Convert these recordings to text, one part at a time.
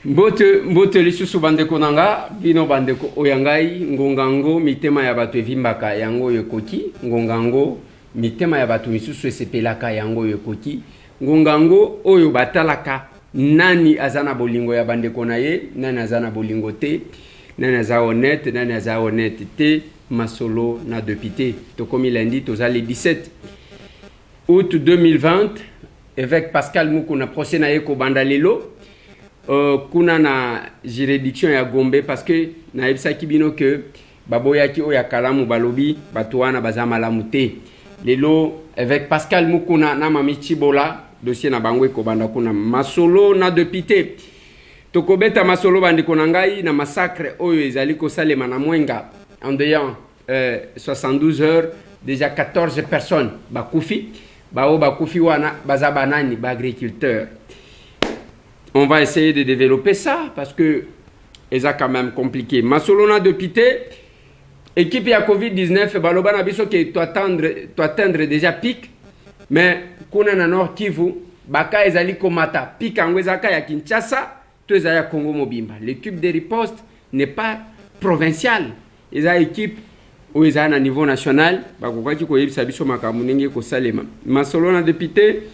Mbote lisusu bandeko nanga bino bandeko oyangai ngongango mitema ya bato evimbaka yango yokoki ngongango mitema ya bato misusu esepelaka yango yokoki ngongango oyo batalaka nani azana bolingo ya bandeko na ye nani azana bolingo te nani aza honnête nani aza honnête te masolo na député tokomi lundi tozali 17 août 2020 évêque Pascal Mukuna procès na ye ko bandalelo kuna na juridiction ya Gombe parce que na ebisaki bino que baboyaki oya kalamu balobi batuana bazama la muté lelo avec Pascal Mukuna na mami Chibola dossier na bangwe ko banda kuna masolo na député tokobeta masolo bandiko na ngai na massacre oyo ezali ko salema na Mwenga en dehors 72 heures déjà 14 personnes bakufi bakufi wana bazaba nani ba agriculteur. On va essayer de développer ça parce que c'est quand même compliqué. Masolona de Pité, équipe à Covid-19, baloba na biso que tu atteindre déjà pic, mais kuna na Nord Kivu, baka ezali komata pic angwezaka ya Kinshasa, to ezali Congo Mobimba. L'équipe de riposte n'est pas provinciale. Eza équipe où ezali na niveau national, bakokaki ko yebisa biso makambo ndenge ko salema. Masolona de Pité,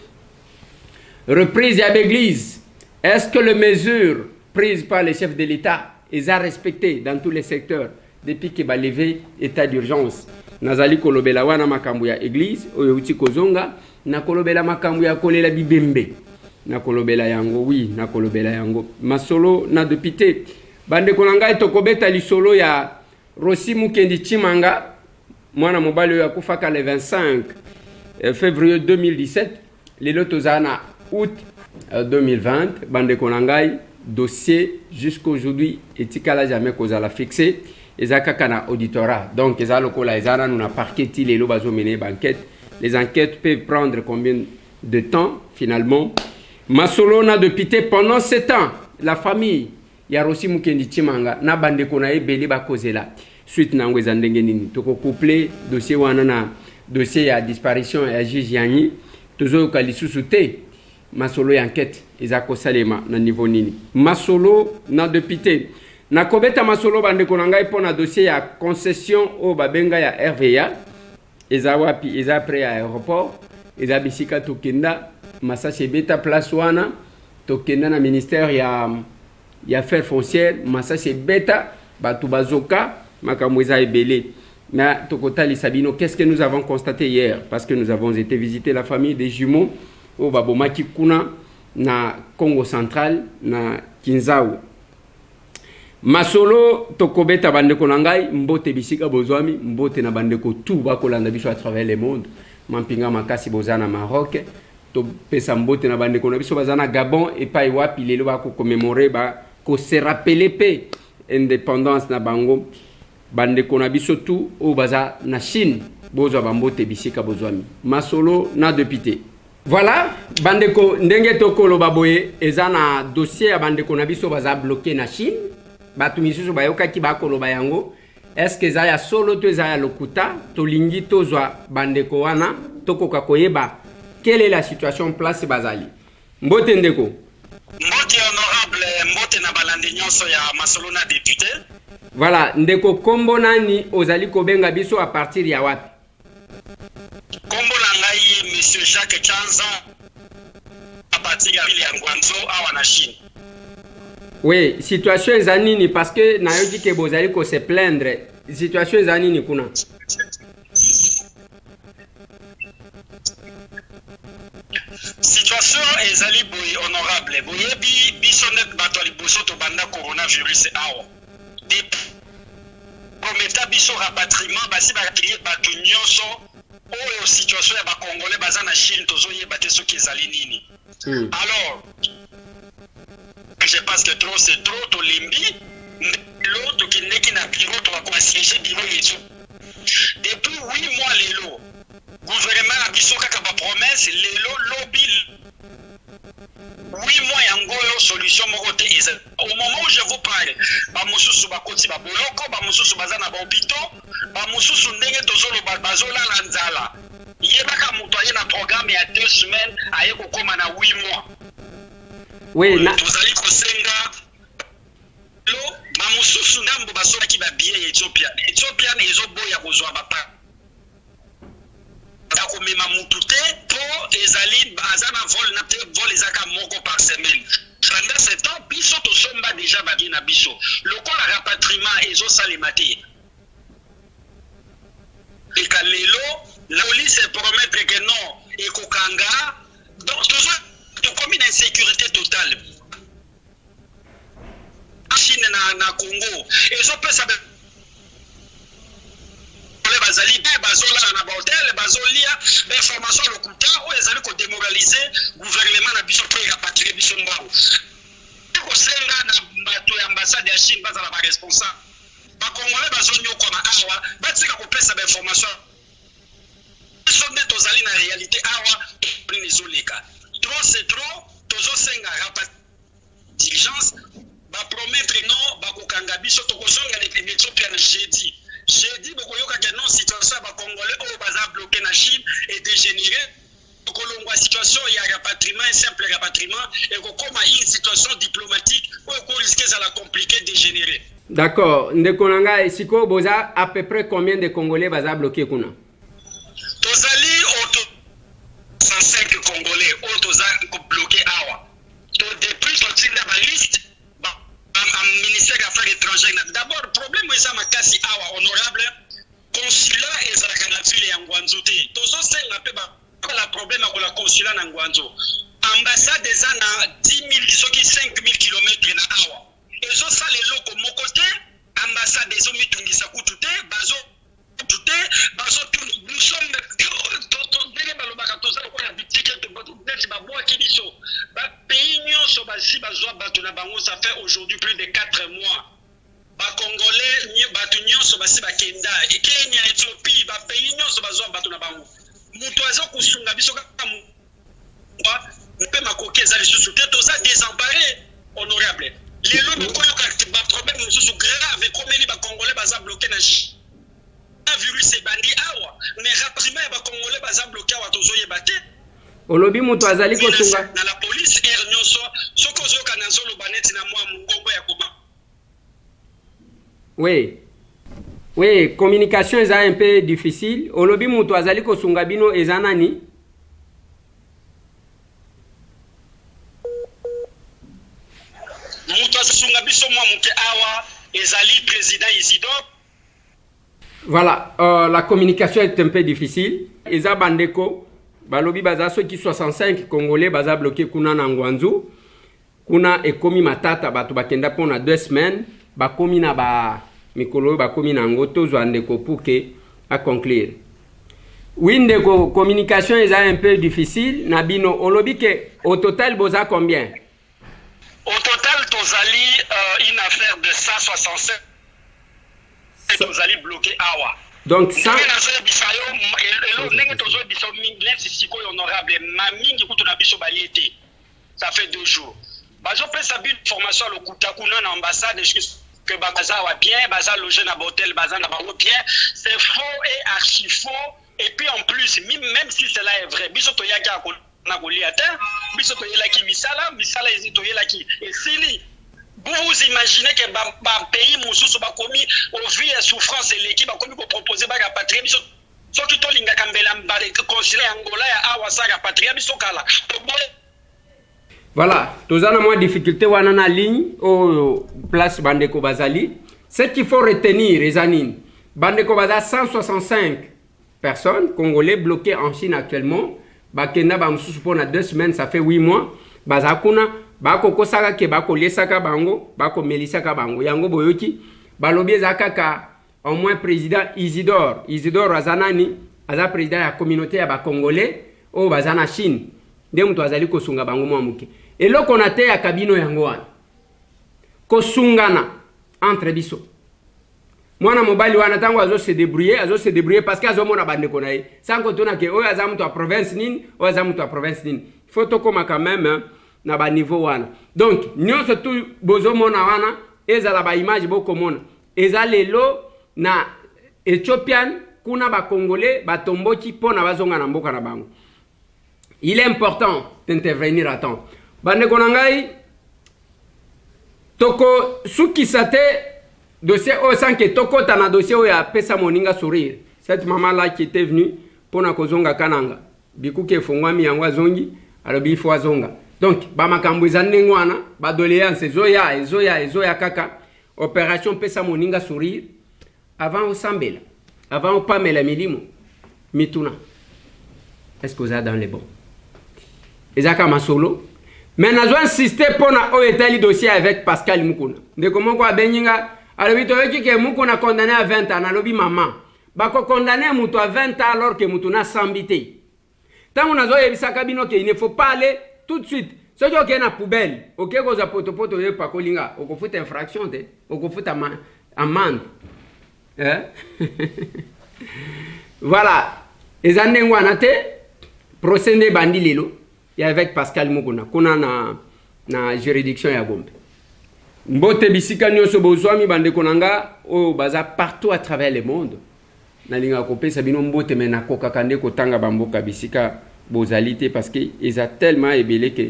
reprise ya l'église. Est-ce que les mesures prises par les chefs de l'État sont respectées dans tous les secteurs depuis qu'il va lever l'état d'urgence? Nazali kolobela wana makambu ya église oyo uti kozonga na kolobela makambu ya kolela bibembe na kolobela yango oui na kolobela yango masolo na député bande kolanga etokobeta lisolo ya Rossi Mukendi Chimanga mwana mobali oyo akufaka le 25 février 2017 lelo tozana août 2020, bande konangai, dossier jusqu'aujourd'hui, etikala jamais qu'on a fixé, ezaka kana auditorat. Donc, ezalo kola ezana nous na parquet les lo bazo mener banquette. Les enquêtes peuvent prendre combien de temps finalement? Masolo na de pité pendant 7 ans, la famille ya Rossi Mukendi Chimanga na bande konae beli ba kozela. Suite na ngweza ndenge nini. Toko couplé dossier wana na dossier ya disparition ya juge Yani, tozo kalisusu te. Masolo ya enquête ezako salema na niveau nini masolo na député na kobeta masolo bande konanga ipona dossier ya concession o babenga ya RVA eza wapi eza près ya aéroport eza bisika tokenda masase beta place wana tokenda na ministère ya affaires foncières masase beta batu bazoka makambo eza ebele na tokotali sabino qu'est-ce que nous avons constaté hier parce que nous avons été visiter la famille des jumeaux au babomaki kuna na Congo central na Kinzao masolo tokobeta bandeko nangai mbote bisika bozwami mbote na bandeko tout bakolanda biso à travers le monde mampinga makasi bozana Maroc to pesa mbote na bandeko na biso bazana Gabon et pa wapi lelo ba ko commémorer ba ko se rappeler pe indépendance na bango bandeko na biso tout o baza na Chine bozwa bambote bisika bozwami masolo na député. Voilà, bandeko ndenge tokolo baboye ezana dossier ya bandeko na biso baza bloqué na Chine. Batu misusu bayoka ki bakolo bayango. Est-ce que za ya solo to za ya lokuta to lingi tozwa bandeko wana tokoka koyeba quelle est la situation place bazali. Mbote ndeko. Mbote honorable mbote na balandi nyonso ya masolo na député. Voilà, ndeko kombo nani ozali kobenga biso à partir ya wapi? Kombo na ngai monsieur Jacques Chanza à partir ya ville ya Ngwanzo awa na Chine. Oui, situation ezanini parce que nayoki ke bozali ko se plaindre. Situation ezanini kuna? Situation ezali boy honorable. Boyebi biso net bato liboso to banda coronavirus awa. Prometa biso rapatriement basi ba klier bato nyonso oyo situation ya ba congolais baza na Chine tozoyeba te soki ezali nini. Alors je pense que trop c'est trop to limbi l'autre qui n'est qui n'a bureau to va siéger bureau yetu. Depuis 8 mois lelo gouvernement a biso kaka ba promesse lelo lobby 8 mois yango yo solution moko te eza. Au moment où je vous parle ba mususu ba koti ba boloko ba mususu baza na ba hôpitaux ba mususu ndenge tozolo bazola la nzala yebaka muto aye na programme ya 2 semaines aye kokoma na 8 mois. Oui, tozali kosenga bien Ethiopia ezo boya kozwa ba akomema mutu te po ezali aza na vol na te vol ezaka moko par semaine. Pendant ce temps biso tosomba déjà babie na biso lokola rapatriement ezosalema te. Eka lelo la police promettre que non ekokanga donc toujours tokomi na insécurité totale. Chine na Congo ezopesa bazali be bazola na hotel bazolia be information lokuta o ezali ko démoraliser gouvernement na biso pour rapatrier biso mbao ko senga na bato ya ambassade ya Chine bazala ba responsable ba congolais bazonyo koma awa batika ko pesa be information so ne tozali na réalité awa ni zoleka trop c'est trop tozo senga rapatrier diligence ba promettre non ba kokanga biso to kozonga les Éthiopien jeudi bokoyoka que non situation ba congolais o baza bloqué na Chine et dégénéré kolongwa situation ya rapatriement simple rapatriement et kokoma une situation diplomatique o ko risquer ça la compliquer dégénérer. D'accord, ndekonanga esiko boza à peu près combien de congolais baza bloqué kuna? Tozali auto 105 congolais autoza bloqué awa. To depuis sortir de la liste ministère des Affaires étrangères. D'abord, le problème est que awa honorable consulat et la ville ya Ngwanzo te. Tozo senga pe ba la problème avec la consulat na Ngwanzo. Ambassade eza na 10 000 soki 5 000 km na awa. Ezo sa lelo ko mokote ambassade ezo mitungisa kutu te bazo tuté bazo nous sommes ndenge balobaka toza lokola bitike te neti babwa kibiso ba pays nyonso basi bazwa bato na bango ça fait aujourd'hui plus de 4 mois ba congolais bato nyonso basi bakenda Kenya Ethiopie ba pays nyonso bazwa bato na bango mutu azo kusunga biso kaka mpe makoki eza lisusu te toza désemparé honorable lelo bokoyoka ba problème mosusu grave ekomeli ba congolais baza bloqué na virus ebandi awa mais rapidement ba congolais baza bloqué awa tozoyeba te olobi mutu azali kosunga na la police air nyonso soko ozoyoka na nzolo baneti na mwa mongongo ya koma. Oui, communication est un peu difficile. Olobi mutu azali kosunga bino eza nani? Mutu asunga biso mwa muke awa ezali président Isidore. Voilà, la communication est un peu difficile. Eza bandeko balobi baza soki 65 congolais baza bloqué kuna na Ngwanzu. Kuna ekomi matata bato bakenda pona 2 semaines bakomi na ba mikolo bakomi na ngoto zo andeko puke à conclure. Oui, ndeko communication est un peu difficile na bino olobi ke au total boza combien? Au total tozali une affaire de 165 tozali bloqué awa. Donc ça ça fait 2 jours. Bazo pesa bi formation le kutakuna na ambassade que baza wa bien baza logé na hôtel baza na ba bien, c'est faux et archi faux et puis en plus même si cela est vrai biso to yaka na goliata biso to yela ki misala ezito yela ki et sili vous imaginez que ba pays mususu ba komi au vu et souffrance et l'équipe ba komi ko proposer ba rapatrier biso soki to linga kambela mbale consulat Angola ya awa sa rapatrier biso kala. Voilà, tozana moins difficulté wana na ligne au place bandeko bazali. Ce qu'il faut retenir les anines. Bandeko baza 165 personnes congolais bloqués en Chine actuellement. Bakenda ba mususu pona 2 semaines, ça fait 8 mois. Bazakuna bako kosaka ke bako lesaka bango, bako melisaka bango. Yango boyoki balobi zakaka au moins président Isidore Azanani, aza président ya communauté ya ba congolais o bazana Chine. Nde mtu azali kosunga bango mwa muke. Eloko na te ya kabino yango wana kosungana entre biso mwana mobali wana tango azo se débrouiller parce que azomona bandeko na ye sanko tona ke oyo aza mtu a province nini oyo aza mtu a province nini faut tokoma quand même na ba niveau wana donc nyonso tu bozomona wana ezala ba image bokomona eza lelo na Ethiopian kuna ba congolais batomboki pona bazonga na mboka na bango. Il est important d'intervenir à temps. Bande konangai toko suki sate dossier au sans que toko tana dossier où ya pesa moninga sourire. Cette maman là qui était venue pour na kozonga kananga. Biku ke fongwami yangwa zongi alobi fo zonga. Donc ba makambo ezane ngwana ba doléance ezoya kaka opération pesa moninga sourire avant osambela avant opamela milimo mituna. Est-ce que vous êtes dans les bons? Ezaka masolo. Mais nous avons insisté pour le dossier avec Pascal Mukuna. De comment quoi Beninga, alors il dit que Mukuna condamné à 20 ans, alors maman, bako condamné Moutou à 20 ans alors que Moutou n'a sambité. Tant qu'on a zoé sakabino qu'il ne faut pas aller tout de suite. Ce qui est na poubelle, ok, vous avez poto pas kolinga, on faut infraction, on faut amende. Voilà. Les années où on a été procédé bandi lelo. Et avec Pascal Mukuna, qu'on a na juridiction ya Gombe. Mbote bisika nyoso bozwami bande konanga o baza partout à travers le monde. Na linga kopesa bino mbote mena kokakande kotanga bamboka bisika bozalité parce que ils a tellement ébélé que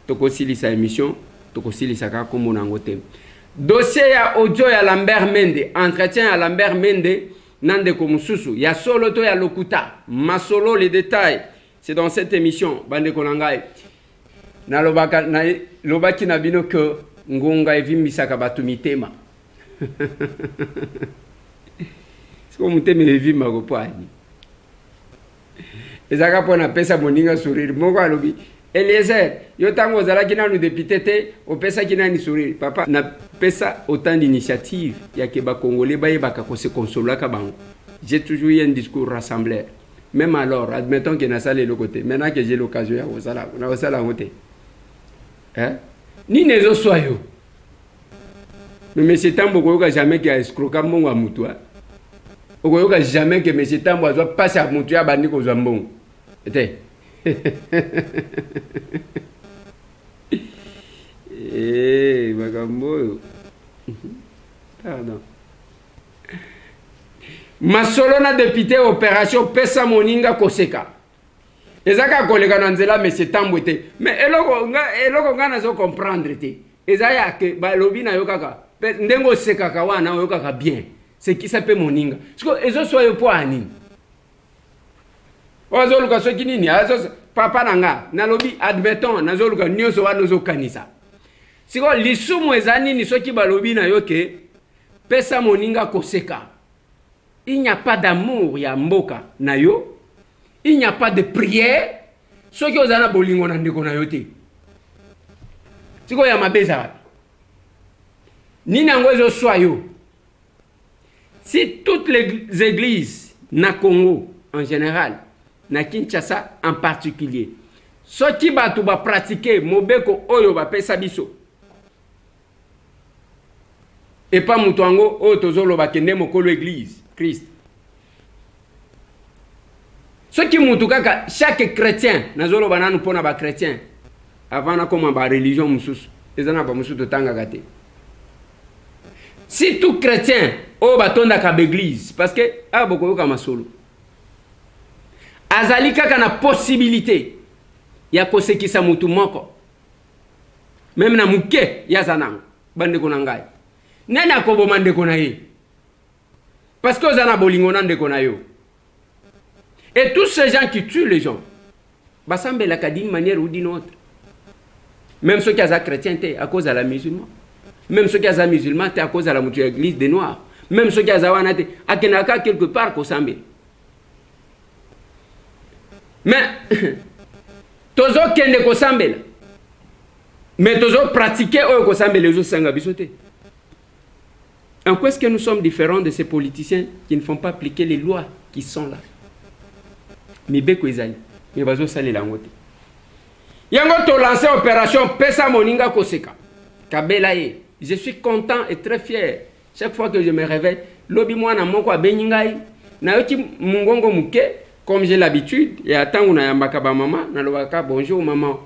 tokosili sa émission, tokosili sa ka komona ngote. Dossier ya audio ya Lambert Mende, entretien ya Lambert Mende nande komususu, ya solo to ya lokuta, masolo les détails. C'est dans cette émission, Bande Konangai. Na lobaki na bino que ngonga evimisaka batu mitema. Siko muteme evima kopani. Ezaka pona pesa moninga sourire. Moko alobi Eliezer, yo tango zalaki na nu député te, opesa kina ni sourire. Papa na pesa autant d'initiatives ya ke ba congolais ba yebaka ko se consolaka bango. J'ai toujours eu un discours rassembleur. Même alors, admettons que na sale le côté. Maintenant que j'ai l'occasion ya osala, na osala ngote. Hein? Ni nezo soyo. Mais monsieur Tambo koyoka jamais que escroquer mbongo mutu. Okoyoka jamais que monsieur Tambo azwa passer à mutu ya bandi ko zambongo. Ete. Makambo. Pardon. Masolona député opération pesa moninga koseka. Ezaka koleka na nzela monsieur Tambwete. Mais eloko nga na zo comprendre te. Ezaya ke ba lobi na yokaka. Ndengo sekaka wana yokaka bien. C'est qui s'appelle moninga. Parce que ezo soyo po ani. Ozo luka so kinini azo papa nanga na lobi admettons nazo luka nyoso wana zo kanisa. Siko lisumu ezani ni soki ba lobi na yoke pesa moninga koseka. Il n'y a pas d'amour, ya mboka na yo. Il n'y a pas de prière. Ce qui est na bolingo na ndeko na yo te. Siko ya mabeza. Ni nango ezo soyo. Si toutes les églises na Congo en général, na Kinshasa en particulier, ceux qui batu ba pratiquer mobeko oyo ba pesa biso. Et pas mutuango oyo tozolo ba kende mokolo église. Christ. Ce qui moutoukaka, chaque chrétien, nazolo bananu pona ba chrétien, avant na koma ba religion mususu, ezana ba mususu to tanga gate. Si tout chrétien, o batonda ka l'église, parce que a boko yoka masolo. Azali kaka na possibilité ya kosekisa mutu moko. Même na muke ya zanang, bande konangai. Nena kobo mande konaye. Parce que vous avez bolingonan de konayo. Et tous ces gens qui tuent les gens, bah ça me l'a d'une manière ou d'une autre. Même ceux qui ont chrétien, à cause de la musulman. Même ceux qui ont musulman, à cause de la mouture église des noirs. Même ceux qui ont wanate, à Kenaka quelque part qu'au Sambe. Mais tozo kende ko Sambe. Mais tozo pratiquer au ko Sambe les autres sanga bisoté. En quoi est-ce que nous sommes différents de ces politiciens qui ne font pas appliquer les lois qui sont là? Mais beko ezali, mais bazo sali la ngote. Yango to lancer opération pesa moninga koseka. Kabela ye. Je suis content et très fier. Chaque fois que je me réveille, lobi mwana moko abeningai, na yoti mungongo muke, comme j'ai l'habitude, et attends on a yambaka ba maman, na lobaka bonjour maman.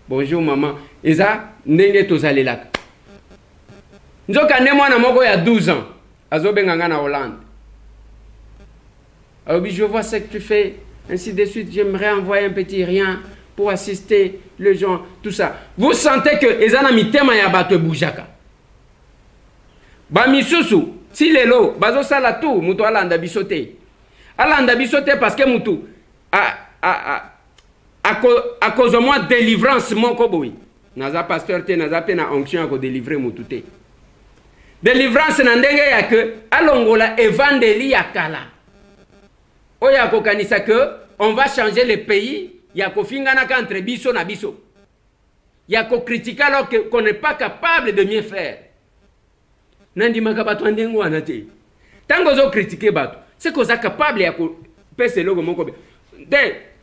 Bonjour maman. Eza ndenge tozali la. Nzoka ne mwana moko ya 12 ans azobenganga na Hollande. Alors je vois ce que tu fais, ainsi de suite, j'aimerais envoyer un petit rien pour assister les gens, tout ça. Vous sentez que ezana mitema ya bato bujaka. Ba misusu si lelo bazo sala tout mutu alanda bisote parce que mutu à cause de moi délivrance moko boy naza pasteur te naza pe na onction ko délivrer mutu te délivrance na ndenge ya que alongola evangeli ya kala oya ko kanisa que on va changer le pays ya ko fingana ka entre biso na biso ya ko critiquer alors qu'on n'est pas capable de mieux faire nandi makabato ndengo wana te tango zo critiquer bato c'est qu'on est capable ya ko pese logo moko de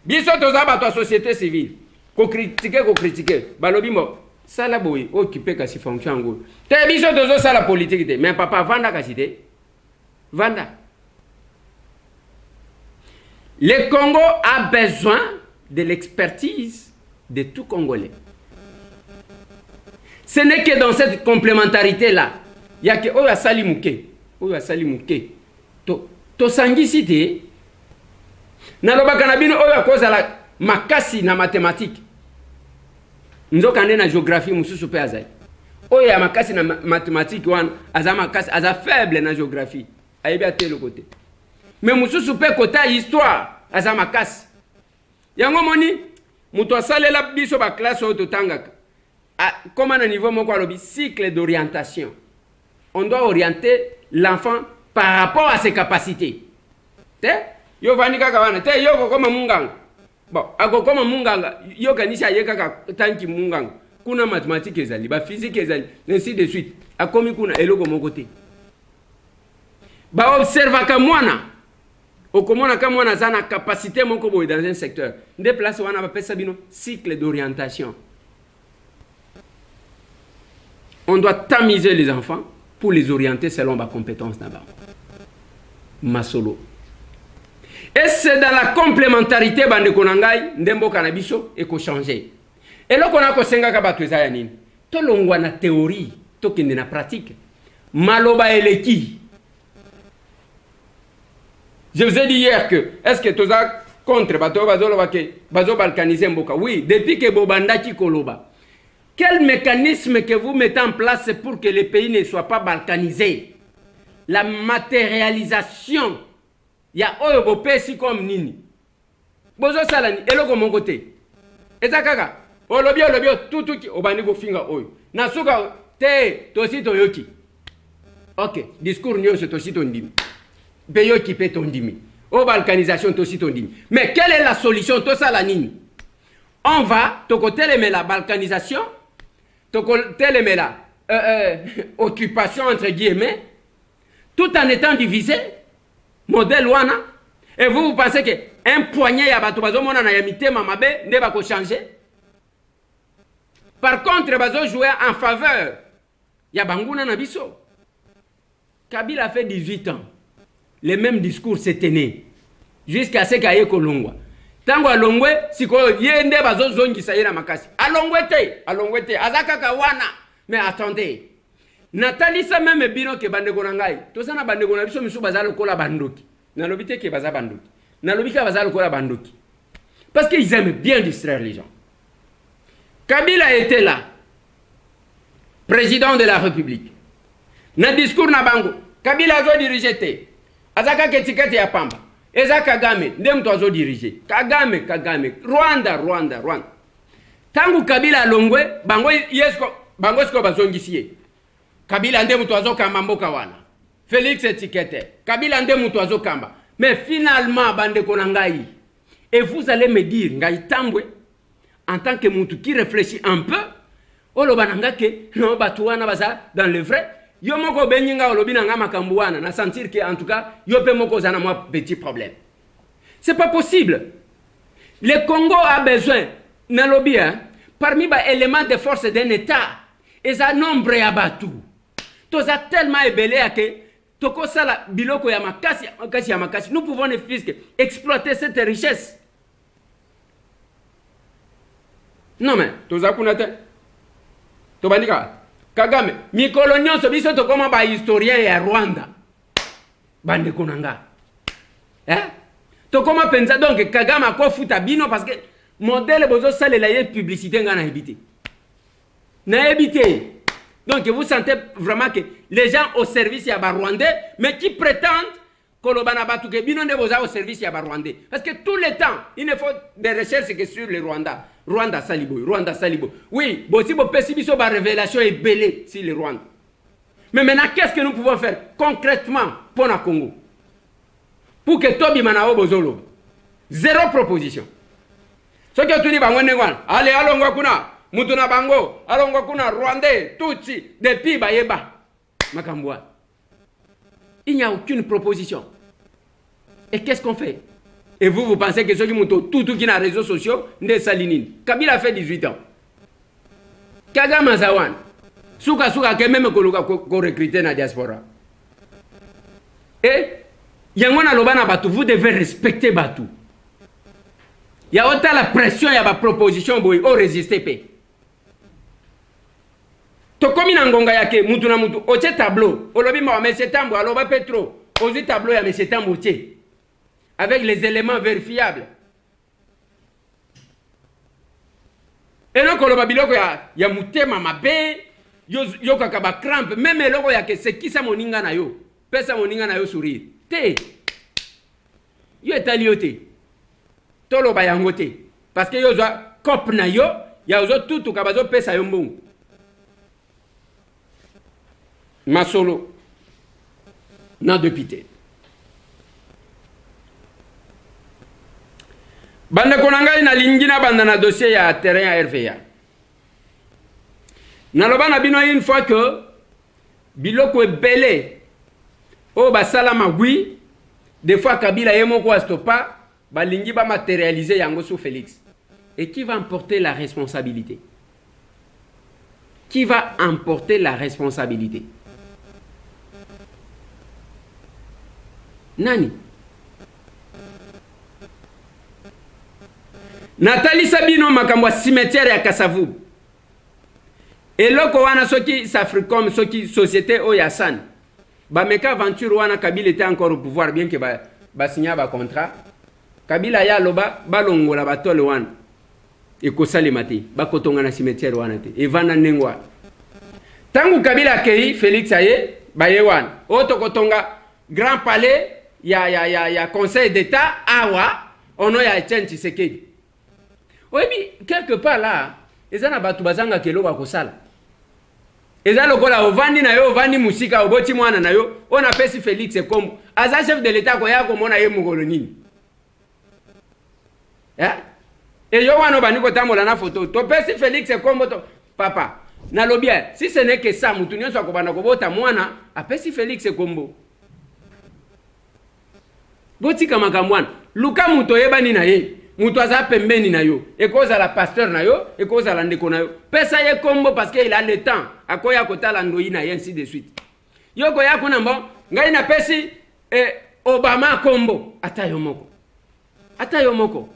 biso toza bato société civile ko critiquer balobi mo sala boy occupé kasi fonction ngolo te biso tozo sala politique te mais papa vanda kasi te vanda. Le Congo a besoin de l'expertise de tout Congolais. Ce n'est que dans cette complémentarité-là. Il y a que Oya Salimuke. Oya Salimuke. To sangisite. Naloba kanabino Oya koza la makasi na mathématique. Nzokande na géographie mususu pe azai. Oya makasi na mathématique wan aza makasi aza faible na géographie. Ayebi ate le côté. Mais mususu pe côté histoire aza makasi. Yango moni muto salela biso ba classe o totangaka. Comme à un niveau moko alobi cycle d'orientation. On doit orienter l'enfant par rapport à ses capacités. Te yo vanika kawana te yo ko koma munganga. Bon, ako koma munganga yo kanisa yeka ka tanki munganga. Kuna mathématiques ezali, ba physique ezali, ainsi de suite. Akomi kuna eloko moko te. Ba observa ka mwana. Okomona ka mwana zana capacité moko boy dans un secteur. Nde place wana ba pesa bino cycle d'orientation. On doit tamiser les enfants pour les orienter selon ma compétence d'abord. Masolo. Et c'est dans la complémentarité bande konangai ndembo kanabiso et ko changer. Et là qu'on a ko senga ka batu za nini. To longwa na théorie, to kende na pratique. Maloba eleki. Je vous ai dit hier que est-ce que toza contre bato bazolo bake bazo balkaniser mboka. Oui, depuis que bobandaki koloba. Quel mécanisme que vous mettez en place pour que le pays ne soit pas balkanisé? La matérialisation. Il y a oyo pesi comme nini. Bozo salani eloko mon côté. Ezakaka. Olobio tout ki obani go finga oyo. Nasuka te tosi toyoki. OK, discours nyonso tosi tondimi. Beyoki pe tondimi. O balkanisation tosi tondimi. Mais quelle est la solution to salanini? On va to côté la balkanisation. Occupation entre guillemets, tout en étant divisé, modèle wana, et vous pensez que un poignet ya bato bazo mona na yamite mamabe ne ba ko changer. Par contre, bazo jouer en faveur ya banguna na biso. Kabila a fait 18 ans. Le même discours s'est tenu jusqu'à ce qu'aye kolongwa. Tango alongwe siko yende bazo zongisa yena makasi alongwete azaka kawana. Mais attendez, Nathalie sa même bino ke bande konangai to sana bande kona biso misu bazalo kola bandoki na lobite ke baza bandoki na lobika bazalo kola bandoki parce qu'ils aiment bien distraire les gens. Kabila était là, président de la République. Na discours na bango Kabila zo dirigé azaka ketikete ya pamba. Eza Kagame, ndem toazo dirige. Kagame. Rwanda. Tangu Kabila longwe, bango sko bazongisie. Kabila ndem toazo kamba mboka wana. Félix Tshisekedi. Kabila ndem toazo kamba. Mais finalement, bande konangai. Et vous allez me dire, ngai tambwe, en tant que muntu qui réfléchit un peu, olo bananga ke, no batuana baza dans le vrai. Yo moko benyinga olobi na ngama kambuana na sentir que en tout cas yo pe moko zana moi petit problème. C'est pas possible. Le Congo a besoin na lobby parmi les éléments de force d'un état et ça nombre ya batu. Toza tellement ébélé que toko sala biloko ya makasi nous pouvons ne fils exploiter cette richesse. Non mais toza kunate to bandika Kagame, mikolo nyonso biso to koma ba historien ya Rwanda. Bande konanga. To koma penza donc Kagame ko futa bino parce que modèle bozo salela ye publicité ngana ebité. Na ebité. Donc vous sentez vraiment que les gens au service ya Rwandais, mais qui prétendent que le Banabatu que bino ne au service ya Rwandais. Parce que tout le temps, il ne faut des recherches que sur le Rwanda. Rwanda Salibo, Rwanda Salibo. Oui, bon si vous pessimisez la révélation est belée sur le Rwanda. Mais maintenant, qu'est-ce que nous pouvons faire concrètement pour le Congo? Pour que Tobi Manao Bozolo. Zéro proposition. Ce que tu dis, allez, allons, kuna, Mutuna Bango, allons, kuna, Rwandais, Tutsi, depuis Bayeba. Makambouane. Il n'y a aucune proposition. Et qu'est-ce qu'on fait? Et vous pensez que ceux qui montent tout qui n'a réseaux sociaux, ne salinine. Kabila a fait 18 ans. Kagame Zawan. Souka que même qu'on recruté dans la diaspora. Et Yangona Lobana Batou, vous devez respecter Batou. Il y a autant la pression, il y a la proposition, vous résistez pas. Tokomi Nangonga yake, mutu na mutu, oche tableau, olobi ma mese tambo, aloba petro, ozi tableau ya mese tambo tie, avec les éléments vérifiables. Et donc oloba biloko ya mutema mabe, yo kakaba crampe, même eloko yake c'est qui ça moninga na yo, pesa moninga na yo sourire. Te, yo etali yo te, toloba yango te, parce que yo zwa kop na yo, ya ozo tutu kabazo pesa yo mbongo. Masolo na député. Bande konanga ina lingina banda na dossier ya terrain ya RVA. Naloba na bino une fois que biloko ebele o basala magui des fois Kabila yemoko astopa balingi ba matérialiser yango sous Félix. Et qui va emporter la responsabilité? Qui va emporter la responsabilité? Nani? Nathalie Sabino makambo cimetière ya Kasavu. Eloko wana soki Safricom soki société Oyasan. Ba meka aventure wana Kabila était encore au pouvoir bien que ba signa ba contrat. Kabila ya loba balongola batole wana. Ekosale mati ba kotonga na cimetière wana te. Evana nengwa. Tangu Kabila kei Félix aye ba ye wana. Oto kotonga Grand Palais il y a Conseil d'État, awa, on a Etienne Tshisekedi. Oui, mais quelque part là, ils ont battu bazanga kelo wa kosala. Ils ont lokola ovandi na yo, ovandi musika, oboti mwana na yo, on a pesi Félix Kombo. Aza chef de l'État ko ya ko mona ye mugolo nini. Hein? Et yo wana bani ko tamola na photo. To pesi Félix Kombo to papa. Na lobia, si ce n'est que ça, mutu nyonso akobana ko bota mwana, apesi Félix Kombo. Botika makamwana luka muto yebani na ye muto aza pembeni na yo ekoza la pasteur na yo ekoza la ndeko na yo pesa ye kombo parce que il a le temps akoya kotala ndoi na ye ainsi de suite yoko ya kuna mbo ngai na pesi Obama kombo ata yo moko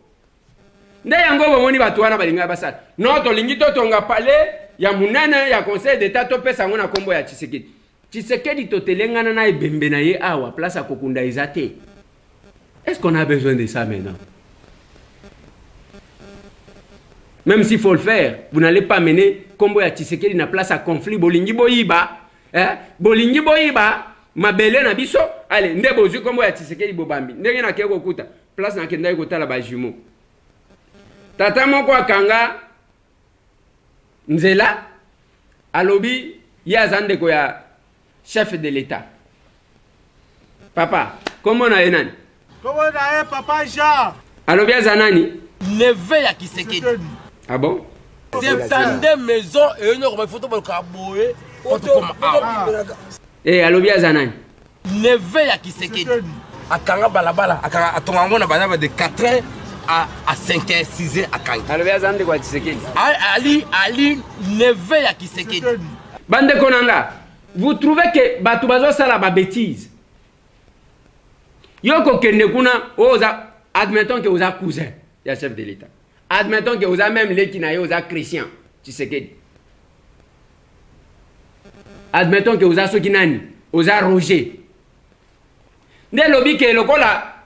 nde yango bomoni batu wana balinga basala no to lingi to tonga pale ya munene ya conseil d'état to pesa ngona kombo ya Tshisekedi to telengana na ebembe na ye awa place akokunda izate. Est-ce qu'on a besoin de ça maintenant? Même s'il faut le faire, vous n'allez pas mener Kombo ya Tshisekedi na place à conflit. Bolingi boyiba, bolingi boyiba, mabele na biso. Allez, nde bozu Kombo ya Tshisekedi bobambi. Ndenge na keko kuta, place na kenda yokota la bajumo. Tata moko akanga nzela alobi ya zandeko ya chef de l'État. Papa, comment na enani? Comment on a papa Jean? Alors bien Zanani. Neveu ya Tshisekedi. Ah bon? C'est tandem maison et une autre photo pour Kaboé. Eh alors bien Zanani. Neveu ya Tshisekedi. Akanga balabala, akanga atonga ngona bana de 4 ans à 5 ans, 6 ans akanga. Alors bien Zanani kwa Tshisekedi. Ali neveu ya Tshisekedi. Bande konanga, vous trouvez que batu bazo sala ba bêtise? Yoko kende kuna oza admettons que oza cousin ya chef de l'État. Admettons que oza même l'équina oza chrétien Tshisekedi. Admettons que oza sokinani, oza Roger. Nde lobi ke lokola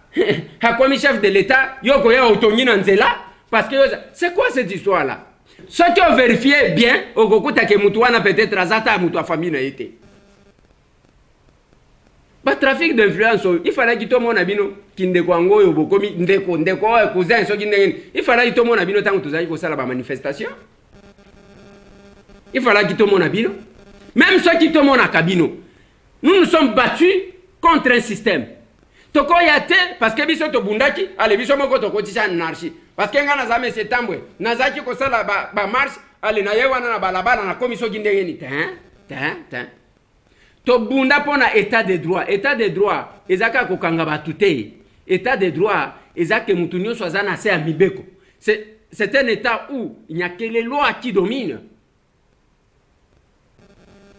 hakomi chef de l'État yoko ya otongi na nzela parce que c'est quoi cette histoire là? ceux qui ont vérifié bien okokuta ke mutu wana peut-être azata mutu wa famille na été. Ba trafic d'influence il fallait que tout le monde abino kinde kwango yo bokomi ndeko cousin so kinde il fallait que tout le monde abino tango tozali ko sala ba manifestation. Il fallait que tout le monde abino même ceux qui tout le monde a kabino. Nous nous sommes battus contre un système. Toko yate parce que biso to bundaki ale biso moko to kotisa anarchie parce que ngana zame setambwe nazaki ko sala ba marche ale na yewana na balabala na komiso kinde ni to bunda pona état de droit ezaka ko kanga batute état de droit ezaka mutu nyonso azana se amibeko c'est un état où il n'y a que les lois qui dominent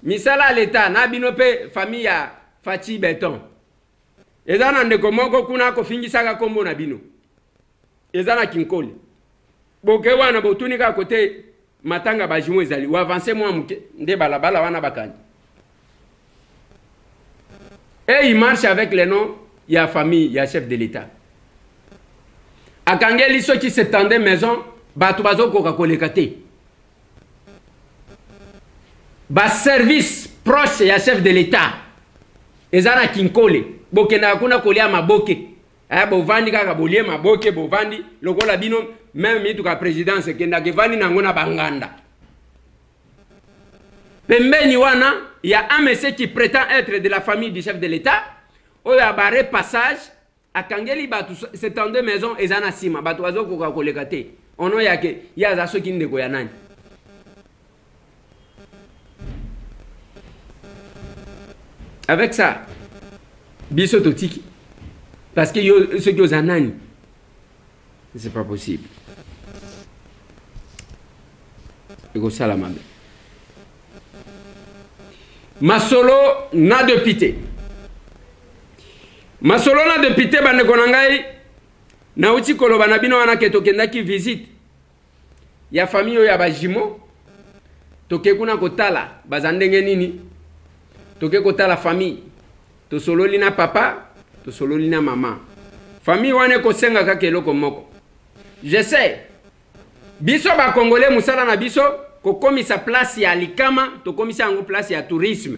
misala l'état na binope famille ya Fati Beton ezana ndeko moko kuna ko fingisaka kombo na bino ezana kinkoli boke wana botunika kote matanga bajimwe ezali ou avancer moi muke nde balabala wana bakani. Et il marche avec les noms, il y a famille, il y a chef de l'État. A Kangeli, ceux qui s'étendaient maison, Batubazo Coca-Cola. Bas service proche, il y a chef de l'État. Ezana Kinkole. Bokena kuna kolia maboke. Bovandi kaka bolie maboke, bovandi. Lokola bino, même mituka présidence, kenda kevani nangona banganda. Pembeni wana, il y a un monsieur qui prétend être de la famille du chef de l'État. Il y a barré passage. À Kangeli, c'est en deux maisons et zana sima. Batuazo Coca-Cola. On a que il y a ça qui ne goyanani. Avec ça, biso totiki. Parce que ceux qui ont anani, c'est pas possible. Il faut ça la main. Masolo na de pité. Masolo na de pité bande konangai na uti koloba na bino wana ke tokendaki visite ya famille ya bajimo toke kuna kotala bazandenge nini toke kotala famille to sololi na papa to sololi na mama famille wane ko senga ka keloko moko je sais biso ba congolais musala na biso ko komisa place ya likama to komisa ngo place ya tourisme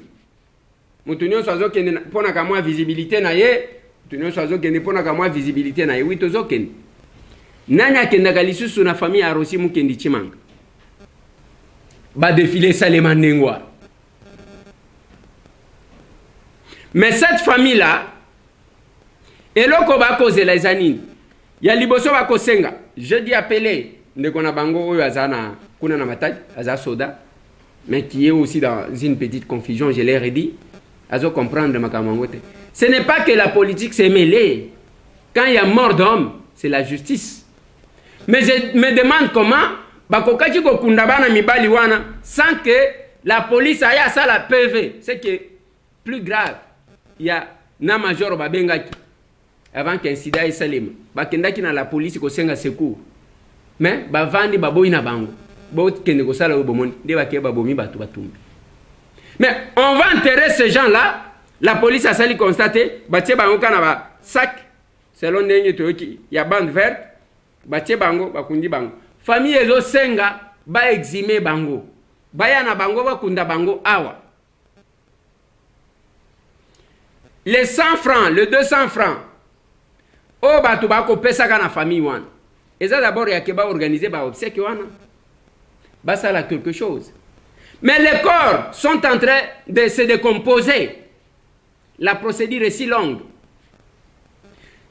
mutu nyonso azokende pona ka mwa visibilité na ye mutu nyonso azokende pona ka mwa visibilité na ye wi tozokende nani akendaka lisusu na famille ya Rosi Mukendi Chimanga ba défiler Salema Ndengwa. Mais cette famille là eloko ba kozela ezanini ya liboso ba kosenga je dis appeler ndeko na bango oyo azana kuna na matadi aza soda mais qui est aussi dans une petite confusion, je l'ai redit azo comprendre makamangote. Ce n'est pas que la politique s'est mêlée. Quand il y a mort d'homme, c'est la justice. Mais je me demande comment bakokaki kokunda bana mibali wana sans que la police aya ça la PV. C'est que plus grave, il y a na major babengaki avant qu'incident et salima bakendaki na la police ko senga secours. Mais bavandi baboyi na bango bo kende ko sala obomoni de baké babomi batu batumbi. Mais on va enterrer ces gens-là. La police a sali constaté batie bango kana ba sac selon ndenge toyoki ya bande verte batie bango bakundi bango famille ezo senga ba eximer bango baya na bango bakunda bango awa les 100 francs le 200 francs o batu bako pesa kana famille wana eza d'abord ya keba organiser ba obsèque wana ba sala quelque chose. Mais les corps sont en train de se décomposer. La procédure est si longue.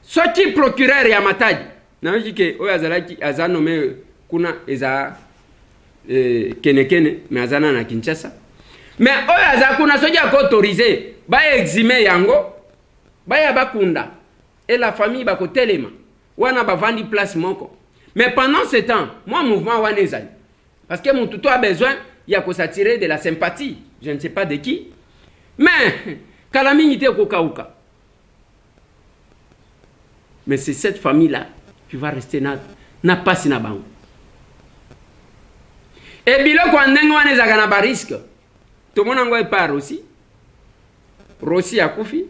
Ce qui procureur ya matadi na dit que oyazalaki azanome kuna eza kenekene mais azana na Kinshasa. Mais oyaza kuna soki autorisé ba eximer yango ba ya bakunda et la famille ba ko telema wana ba vandi place moko. Mais pendant ce temps, moi mouvement wana ezali parce que mon tuto a besoin il y a qu'on s'attirer de la sympathie, je ne sais pas de qui. Mais calamité kokauka. Mais c'est cette famille-là qui va rester na pas na bango. Et biloko ndengo wana ezaka na ba risque. To mona ngo epar aussi. Rosi akufi.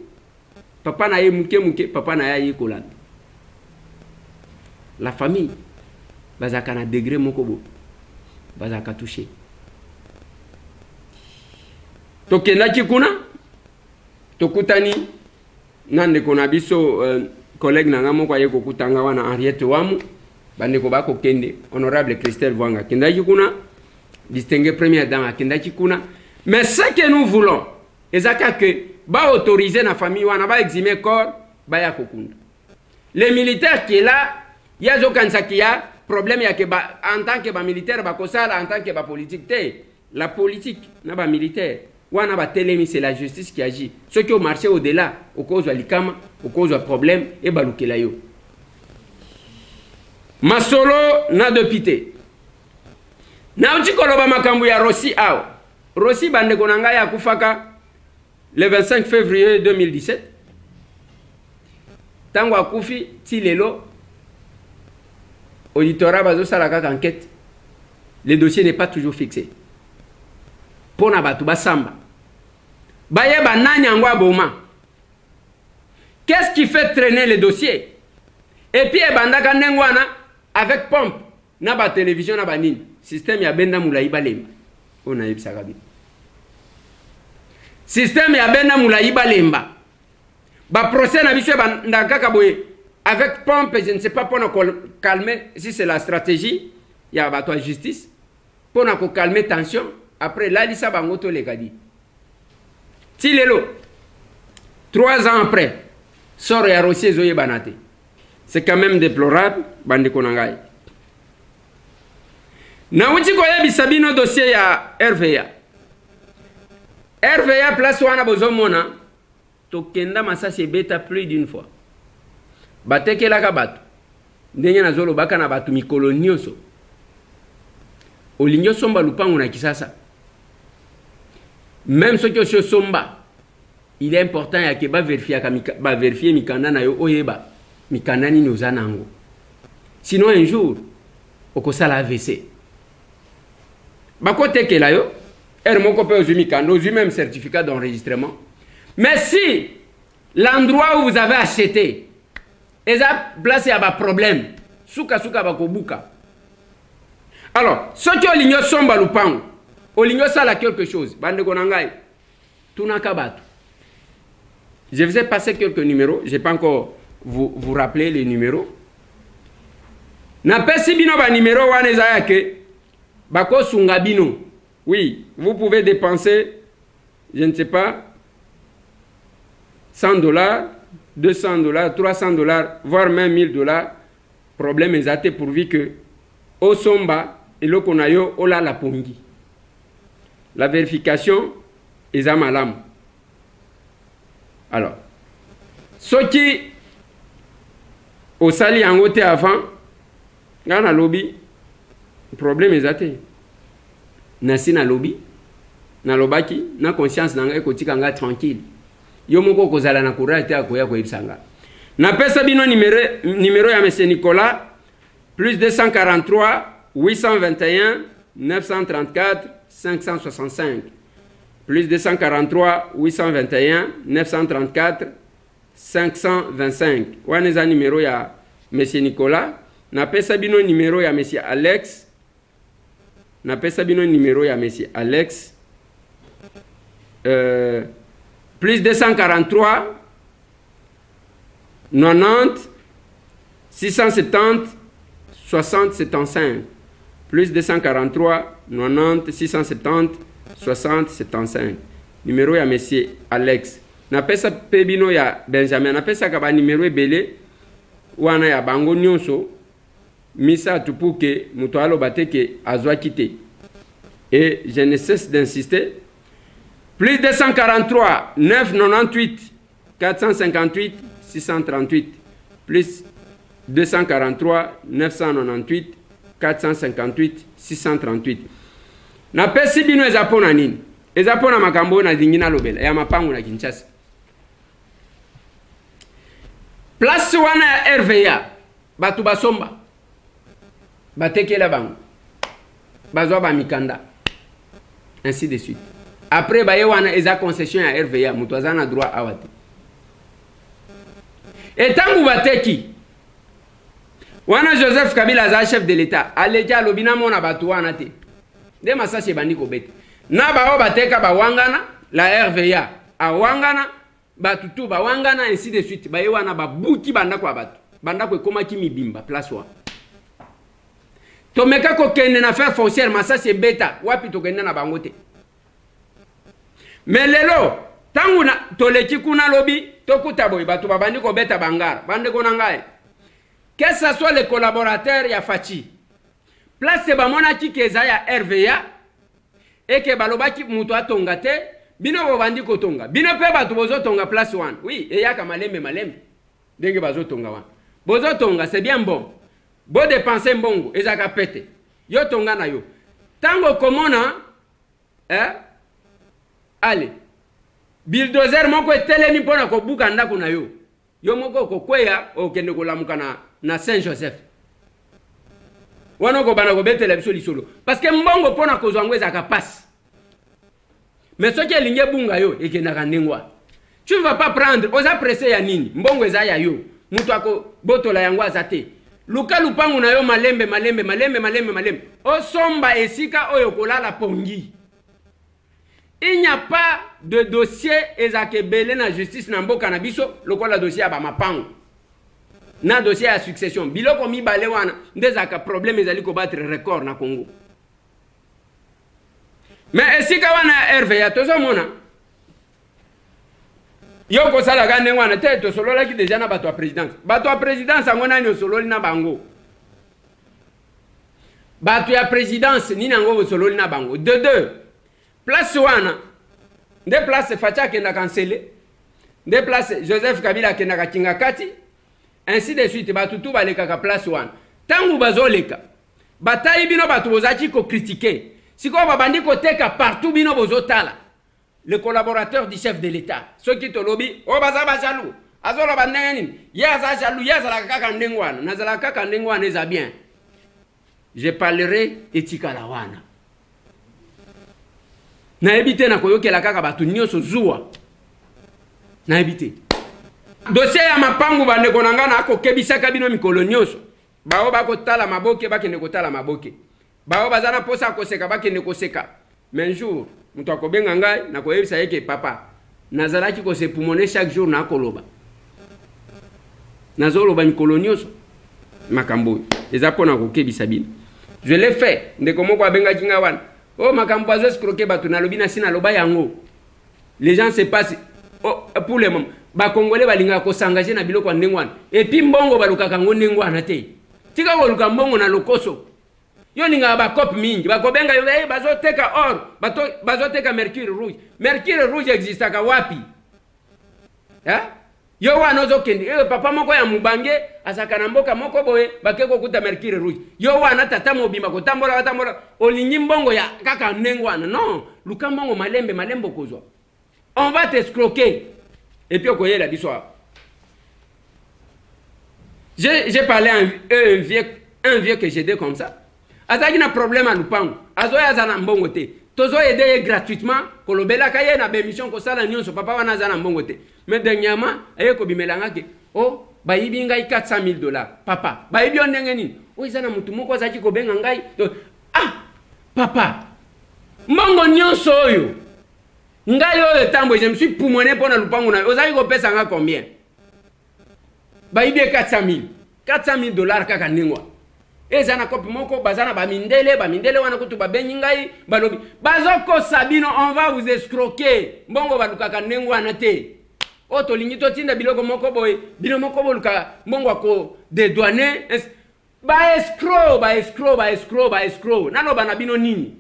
Papa na ye muke papa na ye kolanda. La famille bazaka na degré moko bo. bazalaka touché. Tokendaki kuna tokutani na ndeko na biso collègue na nga moko aye kokutanga wana Henriette Wamu bandeko bakokende honorable Christelle Vwanga kendaki kuna distingué première dame kendaki kuna. Mais ce que nous voulons ezaka que ba autoriser na famille wana ba eximer corps ba ya kokunda. Les militaires qui est là ya zo kanisa qui a problème ya que ba en tant que ba militaire ba kosala en tant que ba politique te la politique na ba militaire wana ba telemi c'est la justice qui agit. Ceux qui ont marché au-delà au cause de likama au cause de problème et balukela yo. Masolo na dopité. Na uti koloba makambu ya Rossi ao. Rossi bande konanga ya kufaka le 25 février 2017. Tango akufi ti lelo auditorat bazo sala kaka enquête. Le dossier n'est pas toujours fixé. Pona batu basamba. Baye banani angwa boma. Qu'est-ce qui fait traîner le dossier? Et puis bandaka ndengwana avec pompe na ba télévision na banini. Système ya benda mulayi balemba. Ona yebisaka bi. Système ya benda mulayi balemba. Ba procès na biso bandaka kaboye avec pompe, je ne sais pas pour calmer si c'est la stratégie ya ba toi justice pour calmer tension. Après là lisa bangoto le kadi. Ti lelo 3 ans après sort ya Rossi zoye banate. C'est quand même déplorable bande konangai. Na uti koye bisabino dossier ya RVA. RVA place wana bozomona tokenda masasi beta plus d'une fois. Batekela ka batu. Ndenge na zolo baka na batu mikolo nyonso. Olinyo somba lupango na kisasa. Même ce que somba, il est important ya ke ba vérifier mikanda na yo oyeba. Mikanda ni nozanango. Sinon un jour okosala AVC. Bako tekela yo, moko pe ozumi kando, ozumi même certificat d'enregistrement. Mais si l'endroit où vous avez acheté est place à problème, souka bakobuka. Alors, ceux qui ont l'igno somba lupango, l'igno sala quelque chose, bande konangai, tunaka batu. Je vous ai passé quelques numéros, je n'ai pas encore vous rappeler les numéros. Na pesi bino ba numéro wana ezaya ke bako sunga bino. Oui, vous pouvez dépenser, je ne sais pas, $100, $200, $300, voire même $1000. Problème exact pourvu que au somba et le konayo ola la pongi. La vérification est à malam. Alors, ceux qui au sali en côté avant, gana lobby, problème exact. Nasi na lobby, na lobaki, na conscience nanga ekotika nga tranquille. Yo moko kozala na courage te akoya ko ibsanga. Na pesa bino numéro ya monsieur Nicolas plus 243 821 934 565 plus 243 821 934 525. Waneza numéro ya monsieur Nicolas. Na pesa bino numéro ya monsieur Alex. Na pesa bino numéro ya monsieur Alex. Plus 243 90 670 60 75. Plus 243 90 670 60 75. Numéro ya monsieur Alex. Na pesa pebino ya Benjamin. Na pesa kaba numéro ebele wana ya bango nyonso. Misa tupuke mutualo bateke azwa kite. Et je ne cesse d'insister. Plus 243 998 458 638. Plus 243 998 458 638. Na pesi bino ezapona nini? Ezapona makambo na dingina lobela ya mapango na Kinshasa. Place wana ya RVA batu basomba batekela bango bazwa ba mikanda ainsi de suite. Après baye wana eza concession ya RVA mutu azana droit awate. Et tangu bateki wana Joseph Kabila za chef de l'État aleja lobina mona batu wana te nde masasi ebandi kobeta na bao bateka bawangana la RVA awangana batutu bawangana ainsi de suite baye wana babuki bandako ya bato bandako ekomaki mibimba place wa tomeka kokende na faire foncière masasi ebeta wapi tokende na bango te mais lelo tangu na toleki kuna lobi tokuta boy bato babandi kobeta bangara bande kona ngai que ce soit les collaborateurs ya Fachi place bamonaki keza ya RVA et que balobaki muto atonga te bino bobandi kotonga bino pe bato bozo tonga place 1 oui et yaka malembe ndenge bazo tonga wana bozo tonga c'est bien bon bo dépenser mbongo ezaka pete yo tonga na yo tango komona allez bulldozer moko etelemi mpona kobuka ndako na yo yo moko kokweya okende kolamuka na Saint Joseph wana kobana kobetela biso lisolo parce que mbongo mpona kozwa ngo ezaka passe mais soki elingi bunga yo ekendaka ndengwa tu ne vas pas prendre oza pressé ya nini mbongo eza ya yo mutu ako botola yango aza te luka lupangu na yo malembe osomba esika oyo kolala pongi. Il n'y a pas de dossier ezake belé na justice na mboka na biso lokola dossier ya bamapango na dossier ya succession biloko mibale wana ndezaka problème ezali ko battre record na Congo. Mais esika wana RVA tozomona yo ko sala ga ndengwana te to solola ki déjà na bato ya présidence angona ni sololi na bango bato ya présidence ni nango sololi na bango de deux place wana nde place Facha kenda cancellé nde place Joseph Kabila kenda kakinga kati ainsi de suite batutu baleka ka place wana tangu bazoleka batayi bino batu bozaki ko critiquer siko babandi ko teka partout bino bozotala le collaborateur du chef de l'État ceux qui tolobi o bazaba jaloux azola baneni yaza jaloux yaza la kaka ndengwana nazala kaka ndengwana eza bien je parlerai etika la wana na ebite na koyokela kaka batu nyonso zuwa na ebite dossier ya mapangu bande konangana ako kebisaka bino mikolo nyonso bao bako tala maboke bakende kotala maboke bao bazana posa koseka bakende koseka mais un jour muto akobenga ngai na koyebisa yeke papa nazalaki ko se pulmoner chaque jour na koloba nazoloba mikolo nyonso makambo ezapona ko kebisa bino je l'ai fait ndeko moko abenga kinga wana oh makambo azo escroquer batu na lobi na sina loba yango les gens se passent pour le moment ba congolais balinga ko s'engager na biloko ndengwana et puis mbongo balukaka ngo ndengwana te tika ko luka mbongo na lokoso yo ninga ba cop mingi ba kobenga yo bazoteka or bazoteka mercure rouge existaka wapi yo wana ozokende papa moko ya mubange asaka na mboka moko boye bakeko kuta mercure rouge yo wana tata mobimba kotambola olingi mbongo ya kaka ndengwana non luka mbongo malembe kozwa on va t'escroquer et puis okoyela biswa j'ai parlé à un vieux que j'aidais comme ça azaki na problème à lupango azoya zana mbongo te tozo aider gratuitement kolobela kaye na bémission ko sala nyonso papa wana zana mbongo te mais dernièrement aye ko bimelanga ke oh bayibi ngai $400,000 papa bayibi ondenge nini o izana mutu moko azaki ko benga ngai papa mbongo nyonso oyo ngai oyo tambo je me suis pulmoné pona lupango na ozaki ko pesa nga combien bayibi $400,000 kaka ningwa ezana kopi moko bazana bamindele wana kutu babenyi ngai balobi bazoko sabino on va vous escroquer mbongo balukaka ndengwana te o tolingi totinda biloko moko boye bino moko boluka mbongo ako dédouaner ba escroc naloba na bino nini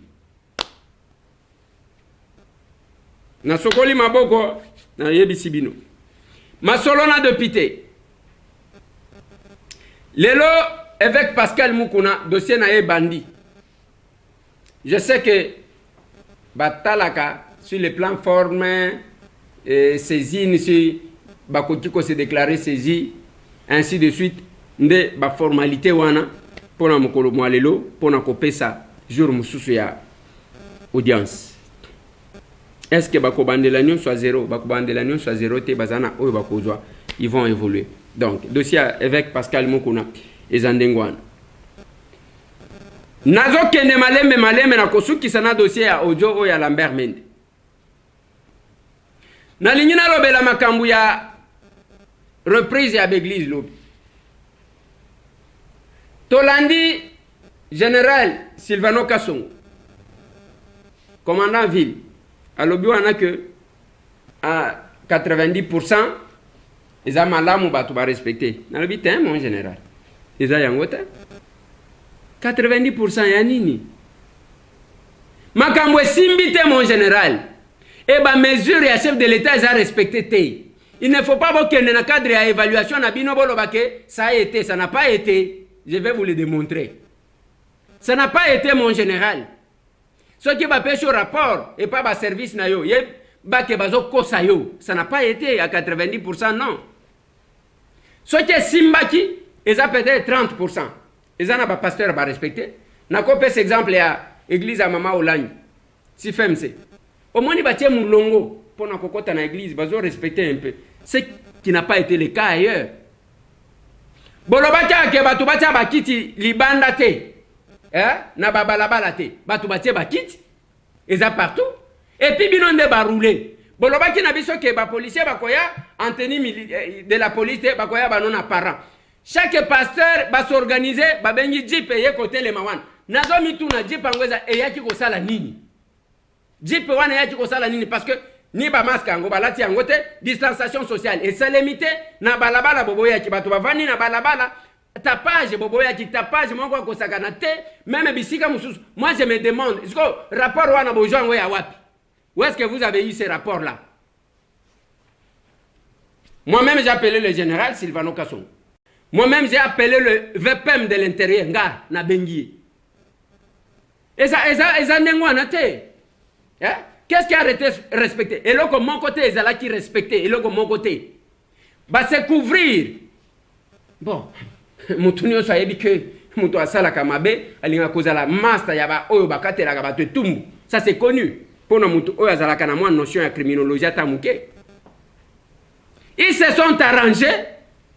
na sokoli maboko na yebisi bino masolo na député lelo évêque Pascal Mukuna dossier na bandi. Je sais que batalaka sur le plan forme saisine si bakotiko se déclarer saisi ainsi de suite nde ba formalité wana pona mokolo mwalelo pona kopesa jour mususu ya audience. Est-ce que bakobandela nyon soit 0 bakobandela nyon soit 0 te bazana oyo bakozwa ils vont évoluer. Donc dossier évêque Pascal Mukuna ezandengwana nazo kende malembe na kosukisa na dossier ya audio o ya Lambert Mende na lingina lobela makambu ya reprise ya l'église lobi tolandi général Silvano Kasongo commandant ville alobi wana que à 90% ils ont malamu batu ba respecter nalobi te mon général ils ont yango te 90% ya nini makambo esimbi te mon général et ba mesure ya chef de l'état ils ont respecté te. Il ne faut pas que dans le cadre de l'évaluation ça a été, ça n'a pas été. Je vais vous le démontrer. Ça n'a pas été, mon général. Ce qui va pêcher au rapport et pas le service, ça n'a pas été à 90%, non. Ce qui est Simbaki, ils ont peut-être 30%. Ils n'ont pas pasteur à respecter. Je vais cet exemple à l'église à Mama Olagne. Si FMC. Au moins, il va tirer mon longo. Pour na kokota na église bazo respecter un peu ce qui n'a pas été le cas ailleurs bolobaka ke batu batia bakiti libanda te na babalabala te batu batia bakiti eza partout et puis bino nde barouler bolobaki na biso ke ba policier bakoya en tenue de la police te bakoya banona parent chaque pasteur va s'organiser babengi jeep ye côté le mawan nazo mitu na jeep angweza eyaki ko sala nini jeep wana yaki ko sala nini parce que ni ba masque ngo balati yango te distanciation sociale et c'est limité na balabala boboya ki bato bavani na balabala tapage boboya ki tapage moko ko sakana te même bisika mususu. Moi je me demande est-ce que rapport wana bojo ngo ya wapi? Où est-ce que vous avez eu ces rapports là? Moi-même j'ai appelé le général Silvano Kasongo. Moi-même j'ai appelé le VPM de l'intérieur nga na bengi. Et ça n'engwana te. Hein? Qu'est-ce qui a été respecté? Et là, comme mon côté, ils ont qui respecté. Et là, comme mon côté, bah c'est couvrir. Bon, mutunio ça yebi que mutu asala kamabe alinga kozala master yaba oyo bakatela ka bato tumbu. Ça c'est connu. Pour nos mutu oyo azala kana moi notion ya criminologie tamuke. Ils se sont arrangés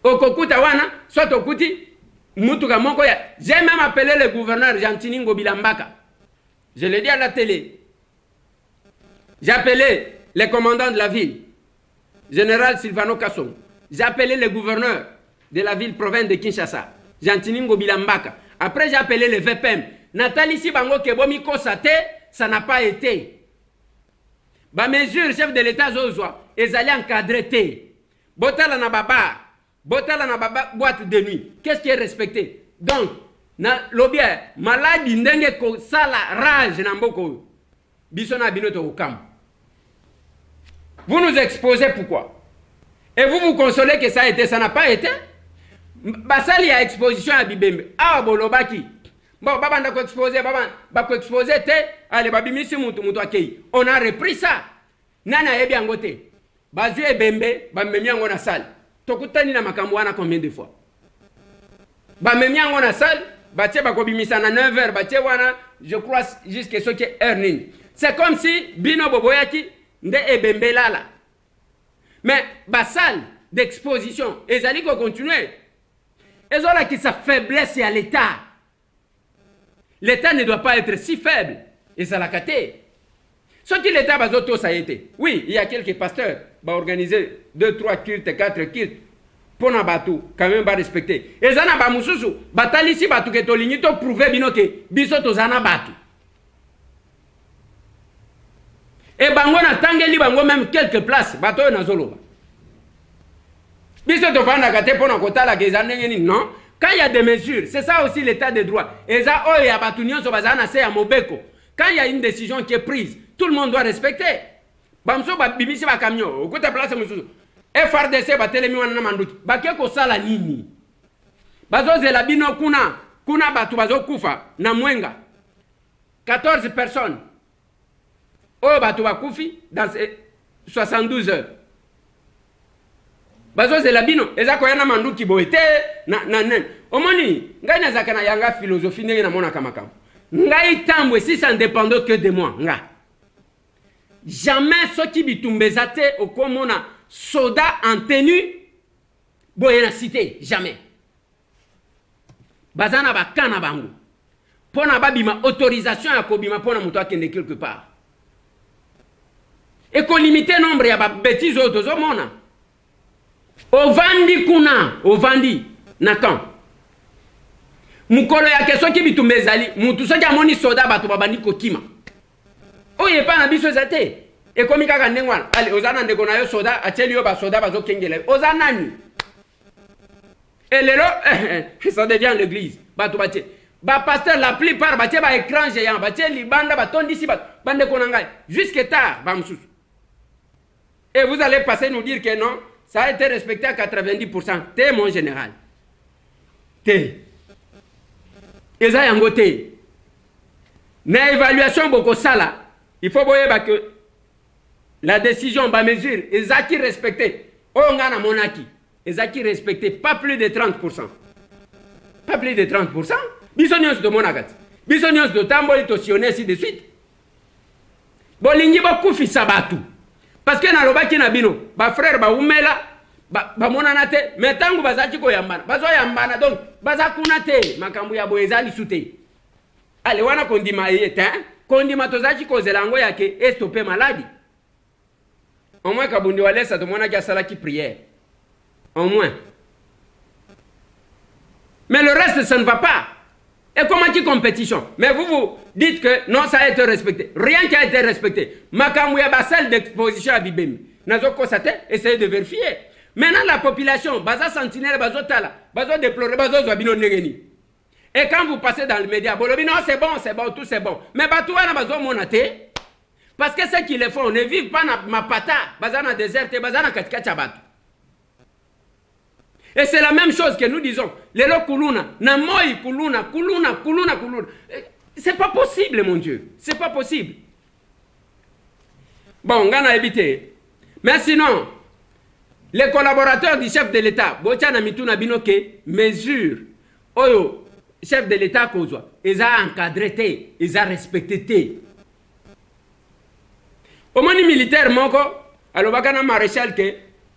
au kokuta wana soit au kuti mutu ka moko ya. J'ai même appelé le gouverneur Jantini Ngobilambaka. Je l'ai dit à la télé. J'ai appelé le commandant de la ville, général Silvano Kasongo. J'ai appelé le gouverneur de la ville province de Kinshasa, Jantini Ngobilambaka. Après, j'ai appelé le VPM. Nathalie Sibango Kebomi Kosate, ça n'a pas été. Ba mesure, chef de l'État Zozwa, ils allaient encadrer. Botala na baba, boîte de nuit. Qu'est-ce qui est respecté? Donc, na lobia, maladi ndenge ko sala rage na mboko. Bisona binoto okam. Vous nous exposez pourquoi? Et vous vous consolez que ça a été, ça n'a pas été? Basali a exposition à Bibembe. Ah, bolobaki. Bon, baba ndako exposé, baba ko exposé te, allez babimisi mutu akei. On a repris ça. Nana yebi angote. Bazu e bembe, bamemi ango na salle. Tokutani na makambo wana combien de fois? Bamemi ango na salle, batie bako bimisa na 9h, batie wana, je crois jusqu'à ce que heure nini. C'est comme si Bino Boboyaki nde ebembe lala. Mais la salle d'exposition, ils allaient continuer. Ils ont là qui sa faiblesse à l'État. L'État ne doit pas être si faible. Et ça l'a caté. Ce qui l'État va auto ça a été. Oui, il y a quelques pasteurs qui vont organiser 2, 3 cultes, 4 cultes. Pour na batu, quand même pas respecter. Et ça n'a pas mususu. Batali si batu que tolini to prouver bino que biso to zana batu. Et bango na tangeli bango même quelques places bato na zoloba. Biso to fanda kate pona kotala kezane ngeni non. Quand il y a des mesures, c'est ça aussi l'état de droit. Et ça oh ya batu nyonso bazana se ya mobeko. Quand il y a une décision qui est prise, tout le monde doit respecter. Bamso ba bimisi ba camion, okota place mususu. FRDC ba telemi wana na manduki. Ba ke ko sala nini? Bazo zela bino kuna batu bazo kufa na Mwenga. 14 personnes. Oh, batu bakufi dans 72 heures. Bazo c'est la bino. Eza ko yana mandu ki boete na nen. Omoni, ngai na zakana yanga philosophie ndenge na mona kamakam. Ngai tambwe si ça ne dépendait que de moi, nga. Jamais ce qui bitumbezate au komona soda en tenue boyena cité, jamais. Bazana bakana bangu. pona babima autorisation ya kobima pona muto akende quelque part. Et qu'on limite nombre ya ba bêtises autres zomona. Ovandi kuna, ovandi nakan. Mukolo ya keso ki bitumbe zali, mutu soki amoni soda bato babandi kokima. Oye pa na biso zate. Et comme kaka ndengwana, allez ozana ndeko na yo soda, ateli yo ba soda bazo kengela. Ozanani. Et lelo, ça devient l'église. Bato batie. Ba pasteur la plupart batie ba écran géant, batie libanda batondi si bat bande konangai jusqu'à tard ba msusu. Et vous allez passer nous dire que non, ça a été respecté à 90%. T'es mon général. T'es. Et ça yango t'es. Na évaluation beaucoup ça là. Il faut voir que la décision ba mesure ezaki respecté. Oh ngana monaki. Ezaki respecté pas plus de 30%. Pas plus de 30%. Bisonios de monakati. Bisonios de tamboli to sionner ainsi de suite. Bolingi bakufi sabatu. Parce que na lobaki na bino, ba frère ba umela, ba monana te, mais tangu bazaki ko yambana. Bazo yambana donc bazakuna te, makambu ya boezali sute. Ale wana kondima yete, kondima tozaki ko zelango yake et stopper maladie. Au moins kabundi walesa to mona kia sala ki prière. Au moins. Mais le reste ça ne va pas. Et comment tu compétition? Mais vous dites que non, ça a été respecté. Rien qui a été respecté. Makamouya basal d'exposition à Bibemi. Nazo kosate, essayez de vérifier. Maintenant la population, baza sentinelle, bazo tala, bazo déplorer, bazo zwabino negeni. Et quand vous passez dans le média, bolobi non c'est bon, tout c'est bon. Mais batouwa na bazo monate. Parce que ceux qui le font ne vivent pas na mapata, baza na désert, baza na katika chabatu. Et c'est la même chose que nous disons. Lelo kuluna, na moi kuluna. C'est pas possible, mon Dieu. C'est pas possible. Bon, on a évité. Mais sinon, les collaborateurs du chef de l'État, Bochana Mituna Binoke, mesure. Oyo, chef de l'État kozwa, ils ont encadré, ils ont respecté. Au moins militaire, moko, alors bakana maréchal que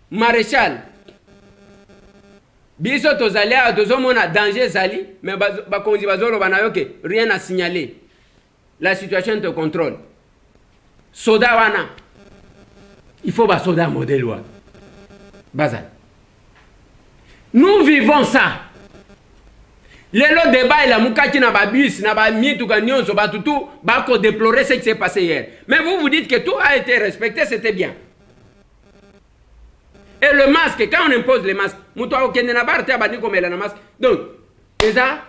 maréchal. Biso tozali a tozomona danger zali mais bakonzi bazolo banayoke rien à signaler. La situation te contrôle. Soda wana. Il faut ba soda modèle wa. Bazal. Nous vivons ça. Lelo débat la mukaki na ba bus na ba mitu ka nyonso ba tutu ba ko déplorer ce qui s'est passé hier. Mais vous dites que tout a été respecté, c'était bien. Et le masque, quand on impose les masques, donc, ça,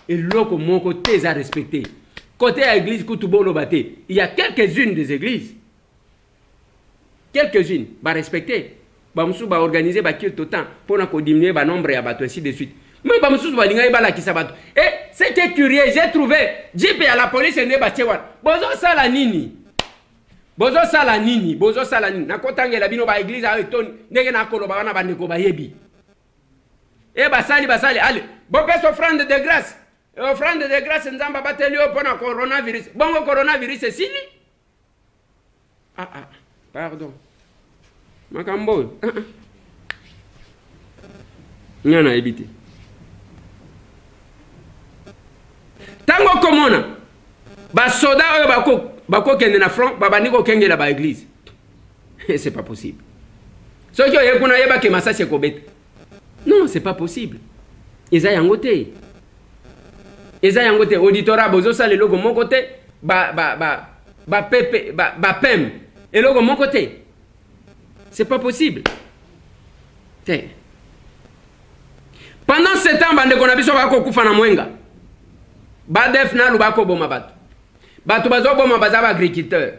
et l'autre, mon côté, ils ont respecté. Côté à l'église, il y a quelques-unes des églises. Quelques-unes, bah respecter. Bah monsieur, bah organiser, bah qu'il temps pour diminuer bah nombre et bateau ainsi de suite. Mais bah monsieur, bah l'inga bah la qui s'abattu. Et c'était curieux, j'ai trouvé, JP à la police et ne bah tchewan. Bozo ça la nini. Bozo sala nini, na kotangela bino ba église avec ton ndenge na koloba bana bandeko ba yebi. E basali allez, bon pèse offrande de grâce. Offrande de grâce nzamba batelio pona coronavirus. Bongo coronavirus c'est sili. Pardon. Makambo. Nyana ebité. Tango komona ba soda oyo bako kende na front babandi ko kengela ba église. C'est pas possible. Ce qui est kuna yeba ke masasi kobeta. Non, c'est pas possible. Eza yangote. Auditorat bozo sa le logo mon côté ba pem et logo mon côté. C'est pas possible. Pendant ce temps bande ko na biso bako kufa na mwenga. Ba def na lubako boma batu. Batu bazo boma bazaba agriculteur.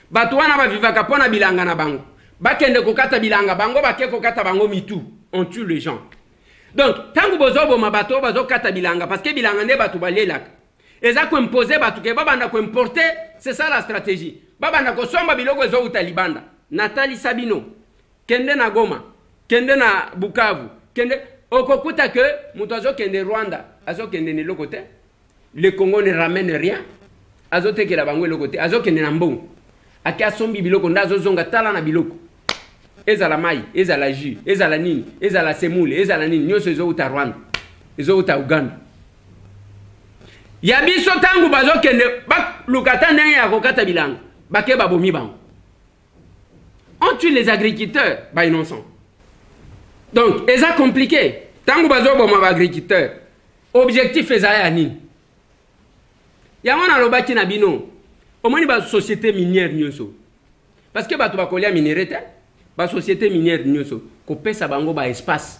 Batu wana ba vivaka pona bilanga na bango. Bakende kokata bilanga bango bake kokata bango mitu. On tue les gens. Donc tangu bozo boma bato bazo kata bilanga parce que bilanga ne batu balelaka. Eza ko imposer batu ke babanda ko importer, c'est ça la stratégie. Babanda ko somba biloko zo utalibanda. Nathalie Sabino kende na Goma, kende na Bukavu, kende okokuta que mutazo kende Rwanda, azo kende ne lokote. Le Congo ne ramène rien. Azote ke la bango le côté, azo kende na mbongo. Akia sombi biloko ndazo zonga tala na biloko. Ezala mai, ezala jus, ezala nini, ezala semoule, ezala nini, nyoso ezo uta Rwanda, ezo uta Uganda. ya biso tangu bazokende lukata ndenge ya kokata bilanga bake babomi bango. On tue les agriculteurs ba innocent. Donc eza compliqué tangu bazoboma ba agriculteur objectif eza ya nini yango na lobaki na bino omoni ba société minière nyonso parce que bato bakolia minéré te ba société minière nyonso kopesa bango ba espace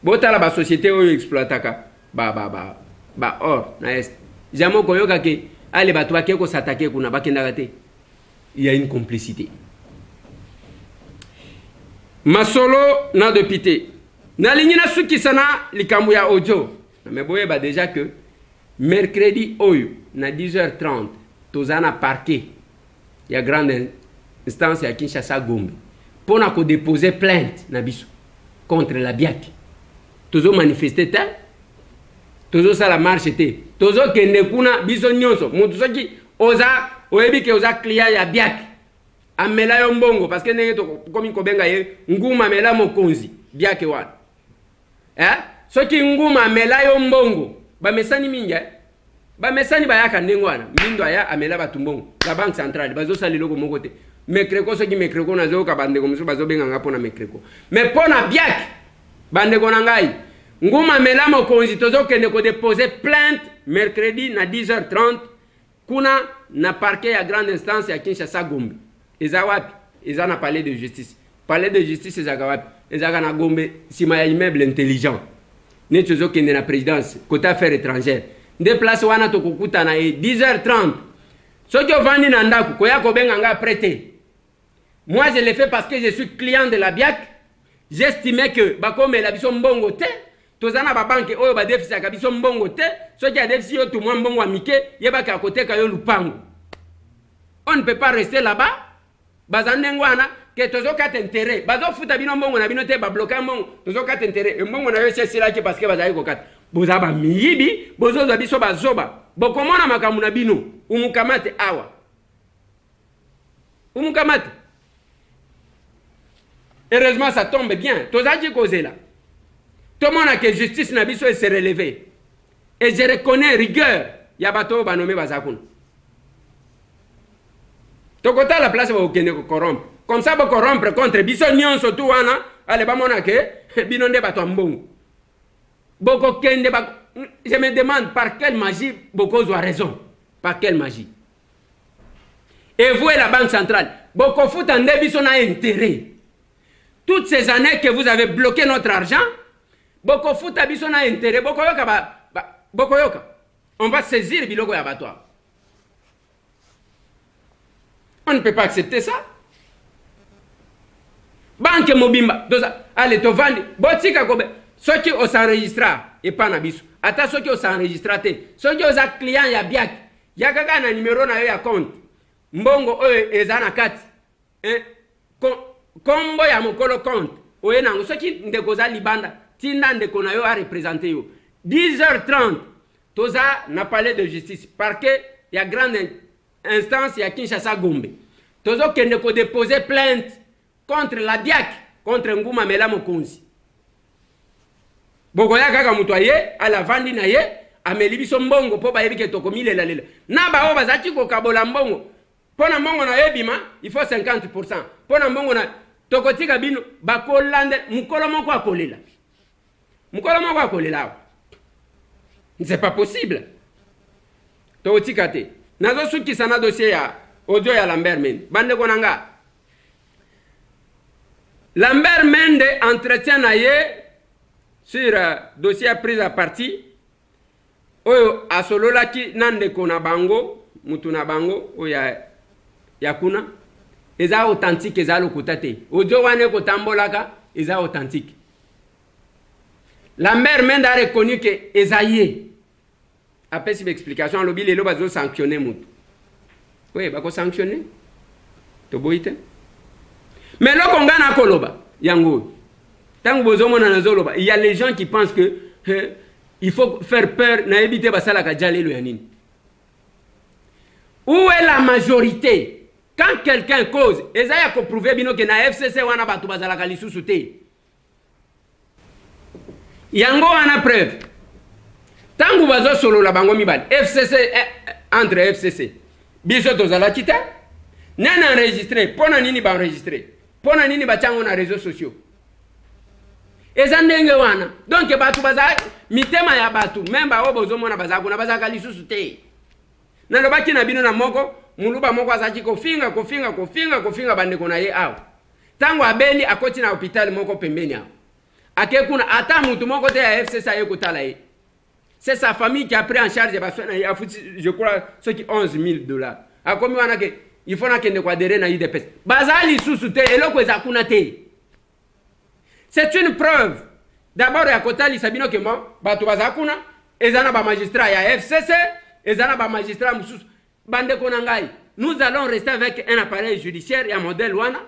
botala ba société oyo exploitaka ba or na est jamo koyoka ke ale bato bake ko s'attaquer kuna bakendaka te. Il y a une complicité. Masolo na dopité na lignina suki sana likambu ya audio mais boye ba déjà que mercredi oyo na 10h30 tozana parquet ya grande instance ya Kinshasa Gombe pona ko déposer plainte na biso contre la BIAC. Tozo manifester te tozo sala marche te tozo kende kuna biso nyonso mutu soki oza oyebi ke oza client ya BIAC amela yo mbongo parce que ndenge to komi ko benga ye nguma amela mokonzi BIAC wana soki nguma amela yo mbongo ba mesani mingi ba mesani bayaka ndenge wana mindo aya amela batu mbongo la banque centrale bazo sala loko moko te mekreko soki mekreko nazo ka bande ko musu bazo benga ngapo na mekreko mais pona BIAC bande ko na ngai nguma amela mokonzi tozo kende ko déposer plainte mercredi na 10h30 kuna na parquet ya grande instance ya Kinshasa Gombe. Eza wapi? Eza na palais de justice. Palais de justice eza wapi? Eza na Gombe sima ya immeuble intelligent. Ne tozo kende na présidence côté affaires étrangères. Nde place wana to kokuta na 10h30. Soki ovandi na ndako koya ko benga nga prêter. Moi je l'ai fait parce que je suis client de la BIAC. J'estimais que bakomela biso mbongo te. Tozana ba banque oyo ba déficit ya biso mbongo te. Soki ya déficit yo tout mbongo wa mike yebaka koteka yo lupango. On ne peut pas rester là-bas. Bazandengwana ke tozo kat intérêt. Bazo futa bino mbongo na bino te ba bloquer mbongo. Tozo kat intérêt. Mbongo na yo sesila ki parce que bazali ko kat. Boza ba miyibi, bozo za biso bazoba. Bokomona makamu na bino. Umukamate awa. Umukamate. Heureusement ça tombe bien. Tozaji causer là. Tout le monde a que justice na biso se relever. Et je reconnais rigueur. Yabato banome bazakun. Tokota la place ba okende ko corrompre. Comme ça ba corrompre contre biso nyonso tu wana ale ba mona ke binonde bato mbongo. Boko kende ba je me demande par quelle magie Boko a raison. Par quelle magie? Et vous et la banque centrale, Boko fout en biso na intérêt. Toutes ces années que vous avez bloqué notre argent, Boko fout à biso na intérêt. Boko yoka Boko yoka. On va saisir biloko ya abattoir. On ne peut pas accepter ça. Banque Mobimba, allez, to vandi. Botika kobe. Soki o s'enregistra et pas na biso. Ata soki o s'enregistra te. Soki o za client ya BIAC. Ya kaka na numéro na yo ya compte. Mbongo oyo ezana kati. Kombo ya mokolo compte. Oye nango soki ndeko za libanda. Tinda ndeko na yo a représenter yo. 10h30. Toza na palais de justice. Parquet ya grande instance ya Kinshasa Gombe. Tozo kende ko déposer plainte contre la BIAC, contre Nguma Mela Mokonzi. Bokoya kaka mutu aye ala vandi na ye ameli biso mbongo po ba yebike tokomile la lela. Na ba o bazaki ko kabola mbongo. Pona mbongo na yebima, il faut 50%. Pona mbongo na tokotika bino bakolande mukolo moko akolela. Mukolo moko akolela. C'est pas possible. Tokotika te. Nazo suki sana dossier ya audio ya Lambert Mende. Bande konanga. Lambert Mende entretient na ye sur dossier prise à partie. Oyo asolola ki nande kona bango, mutu na bango oya yakuna. Eza authentique eza lokutate. Audio wane ko tambolaka eza authentique. Lambert Mende a reconnu que Esaïe. Après cette explication, lobby les lobes ont sanctionné mutu. Oui, bako sanctionné. To boite. Mais là qu'on gagne à Koloba, yango. Tant que vous avez zoloba, il y a les gens qui pensent que il faut faire peur, na éviter basala ka jale lo yanini. Où est la majorité? Quand quelqu'un cause, ezaya ko prouver bino que na FCC wana batu bazala ka lisusu te. Yango wana preuve. tangu bazo solo la bango mibali FCC entre FCC biso tozala kita nana enregistré pona nini ba enregistré pona nini ba chango na réseaux sociaux ezandenge wana donc batu baza mitema ya batu memba obozo mona baza kuna baza kalisusu te na lobaki na bino na moko muluba moko azaki kofinga bande kona ye aw tango abeli akoti na hôpital moko pembeni aw akekuna ata mutu moko te ya FCC aye kotala ye. C'est sa famille qui a pris en charge, je crois, ceux qui $11 000. A comme il faut que nous adhérions à l'IDPS. Bazali sous-souté, et l'autre est à Kunate. C'est une preuve. D'abord, il y a Kotali Sabino qui est mort, Batu Bazakuna, et Zana ba magistrat, il y a FCC, et Zana ba magistrat Moussous, Bande Konangai. Nous allons rester avec un appareil judiciaire et un modèle Wana.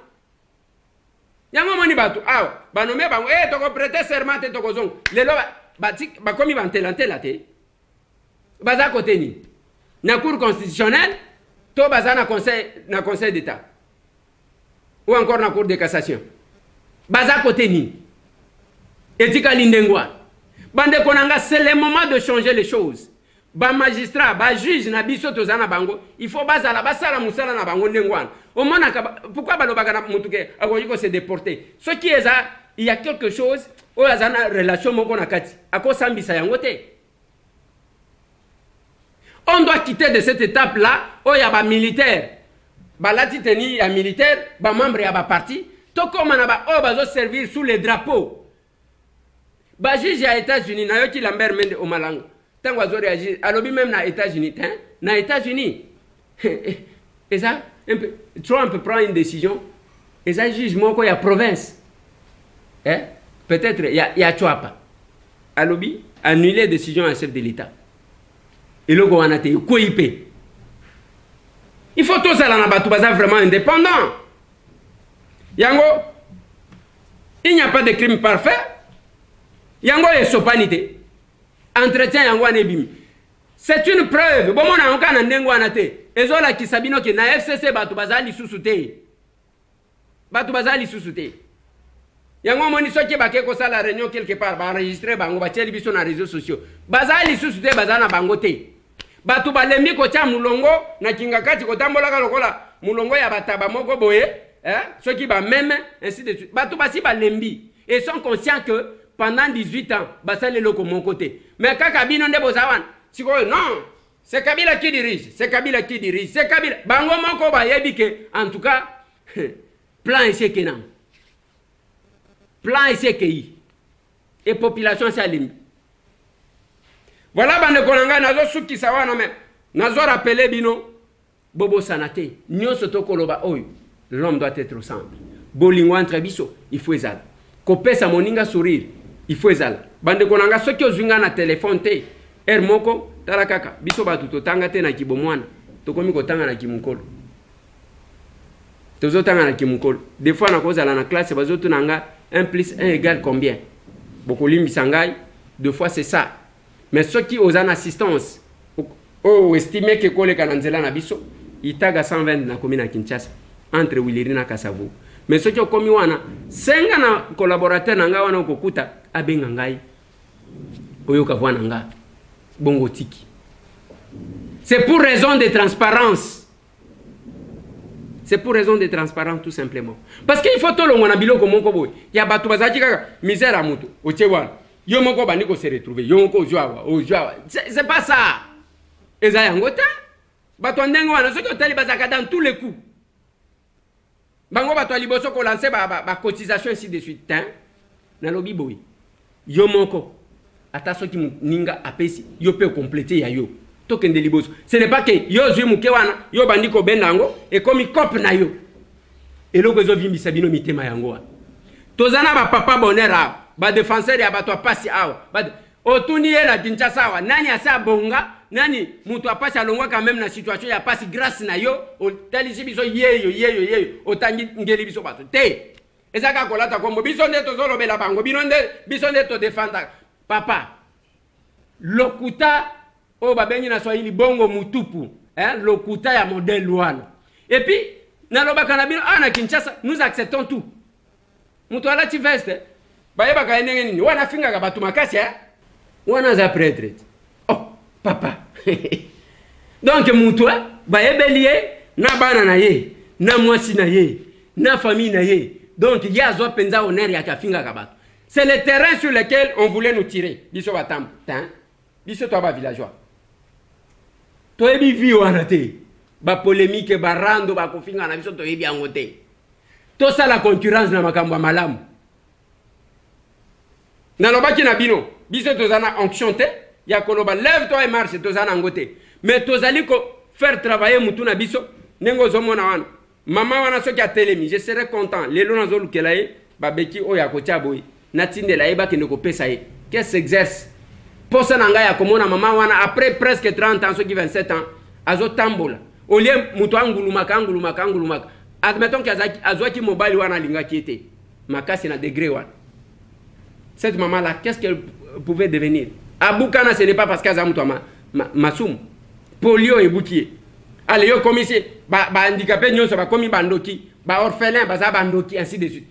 Yango moni Batu, ah, Banome Bango, toko prêter serment, toko zong. Les lois. Ba komi ba ntela te baza côté ni na cour constitutionnelle to baza na conseil d'état ou encore na cour de cassation baza côté ni etika lindengwa bande konanga c'est le moment de changer les choses ba magistrat ba juge na biso to zana bango il faut bazala basala musala na bango ndengwana au mona pourquoi balobaka na mutuke akoyiko se déporter ce qui est ça il y a quelque chose où il y a une relation moko na kati akosambisa yango te. On doit quitter de cette étape là où il y a ba militaire balati teni ya militaire ba membre ya ba parti to comme na ba o bazo servir sous les drapeaux ba juge ya États-Unis na yoki Lambert Mende o Malanga tango azo réagir alobi même na États-Unis na États-Unis et ça Trump prend une décision et ça juge moko ya province. Peut-être il y a Chouapa. Alobi annuler décision en chef de l'État. Et le gouvernement a été il faut tous aller en abattu vraiment indépendant. Yango, il n'y a pas de crime parfait. Yango est sopanité. Entretien yango anebimi. C'est une preuve. Bon mon anka na ndengo anate. Ezola ki sabino ke na FCC batu bazali susute. Batu bazali susute. Yango moni soki bake ko sala réunion quelque part ba enregistrer bango ba teli biso na réseaux sociaux bazali susu te bazana bango te batu balembi ko tia mulongo na kingakati ko tambola ka lokola mulongo ya bataba moko boye soki ba même ainsi de suite batu basi balembi et sont conscients que pendant 18 ans basale loko mon côté mais kaka bino nde bozawan siko non c'est Kabila qui dirige c'est Kabila bango moko ba yebike en tout cas plan ici kenam plan ici et population salim. Voilà bande konanga nazo suki sawana me nazo rappeler bino bobo sanate nyonso to koloba oyo l'homme doit être au centre. Bolingo entre biso il faut ezala. Kopesa moninga sourire il faut ezala. Bande konanga soki ozinga na téléphone te moko tala kaka biso batu totanga te na kibomwana tokomi kotanga na kimukolo. Tozotanga na kimukolo. Des fois na kozala na classe bazoto nanga 1 plus 1 égale combien? Beaucoup limbisangai, 2 fois c'est ça. Mais ceux qui ont en assistance, ou estimé que Kole Kananzela na biso, itaga 120 na commune à Kinshasa, entre Wiliri na Kasavu. Mais ceux qui ont commis wana, 5 na collaborateurs nanga wana kokuta, abengangai, oyoka nanga, bongo tiki. C'est pour raison de transparence. C'est pour raison de transparence tout simplement. Parce qu'il faut tout le monde biloko moko boy. Ya batu bazaki kaka misère à mutu. Ochewa. Yo moko bandiko se retrouver. Yo moko ojoa. C'est pas ça. Eza yangota. Batu ndengo wana soki otali bazaka dans tous les coups. Bango batu liboso ko lancer ba cotisation ainsi de suite. Na lobi boy. Yo moko ata soki ninga apesi yo peut compléter ya yo. Ce n'est pas que yo zui mukewana yo bandiko bendango et comme cop na yo et loko zo vimbi sabino mitema yango tozana ba papa bonera ba défenseur ya bato pasi awa ba otuni la Kinshasa wa nani asa bonga nani mutu apasi alongwa quand même na situation ya pasi grâce na yo otalisi biso yeyo otangi ngeli biso bato te ezaka kolata kombo biso nde tozolo bela bango biso nde to défendre papa lokuta oh babengi na Swahili bongo mutupu lokuta ya modèle wana et puis na lobaka na bino na Kinshasa nous acceptons tout mutu ala ti veste bayeba ka ndenge nini wana finga ka batu makasi wana za prêtre papa donc mutu bayebeli ye na bana na ye na mwasi na ye na famille na ye donc il y a penza honneur ya kafinga kabato. C'est le terrain sur lequel on voulait nous tirer. Biso batam, biso to ba villageois. To ebi vi wana te. Ba polémique ba rando ba kofinga na biso to ebi angote. To ça la concurrence na makambo malamu. Na lobaki na bino, biso to zana onction te, ya koloba lève toi et marche to zana ngote. Mais to zali ko faire travailler mutu na biso, nengo zomona wana. Maman wana soki a telemi, je serais content. Lelo na zolu kelaye, babeki o ya kotia boy. Natinde la eba kende ko pesa ye. Qu'est-ce s'exerce? Posa nanga ya komona maman wana après presque 30 ans, soki 27 ans, azo tambola. Au lieu mutu angulumaka. Admettons qu'azaki azwaki mobile wana linga kiete. Makasi na degré wana. Cette maman là, qu'est-ce qu'elle pouvait devenir? Abukana ce n'est pas parce qu'elle a mutu masum. Polio et boutier. Allez yo commissaire ba handicapé nyonso ba komi bandoki, ba orphelin ba za bandoki ainsi de suite.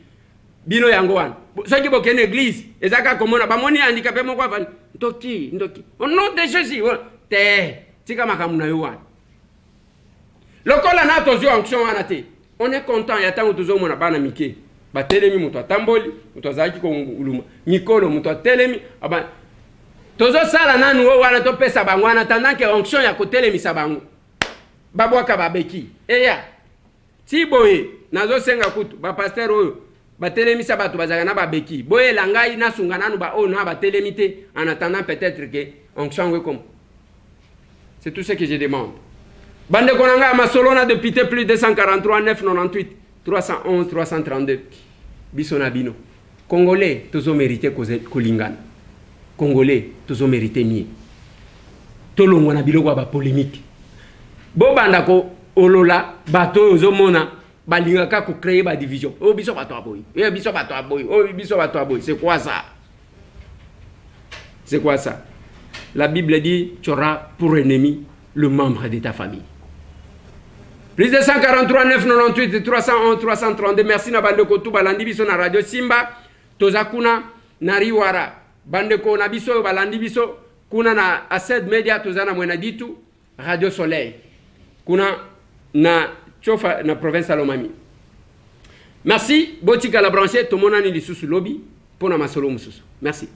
Bino yango wana. Soki boke na église, ezaka komona ba moni handicapé moko avani. Ndoki. Au nom de Jésus, te tika makamu na yo wana. Lokola na tozo onction wana te. On est content ya tango tozo mona bana mike. Ba telemi muto atamboli, muto azaki ko nguluma. Mikolo muto atelemi, aba tozo sala nanu wana to pesa bango wana tandant que onction ya ko telemi sa bango. Babwaka babeki eya si boye nazo senga kutu ba pasteur oyo batelemisa bato bazaka na babeki boye langai na sunga nanu ba o na batelemite en attendant peut-être que on change comme c'est tout ce que je demande. Bande konanga masolona depuis plus de 243 998 311 332 bisona bino congolais tozo mériter kolingana congolais tozo mériter mieux tolongwa na biloko ba polémique. Bo banda ko olola bato ozomona balingaka ko créer ba division. Oh biso bato aboyi. Biso bato aboyi. Oh biso bato aboyi. C'est quoi ça? C'est quoi ça? La Bible dit tu auras pour ennemi le membre de ta famille. Plus de 143 998 311 332. Merci na bande ko tu balandi biso na radio Simba tozakuna na Riwara. Bande ko na biso balandi biso kuna na Ased Media tozana mwena ditu Radio Soleil. Kuna na chofa na province Lomami. Merci, botika la branchette, tout le monde a lisusu lobby pour na masolo mususu. Merci.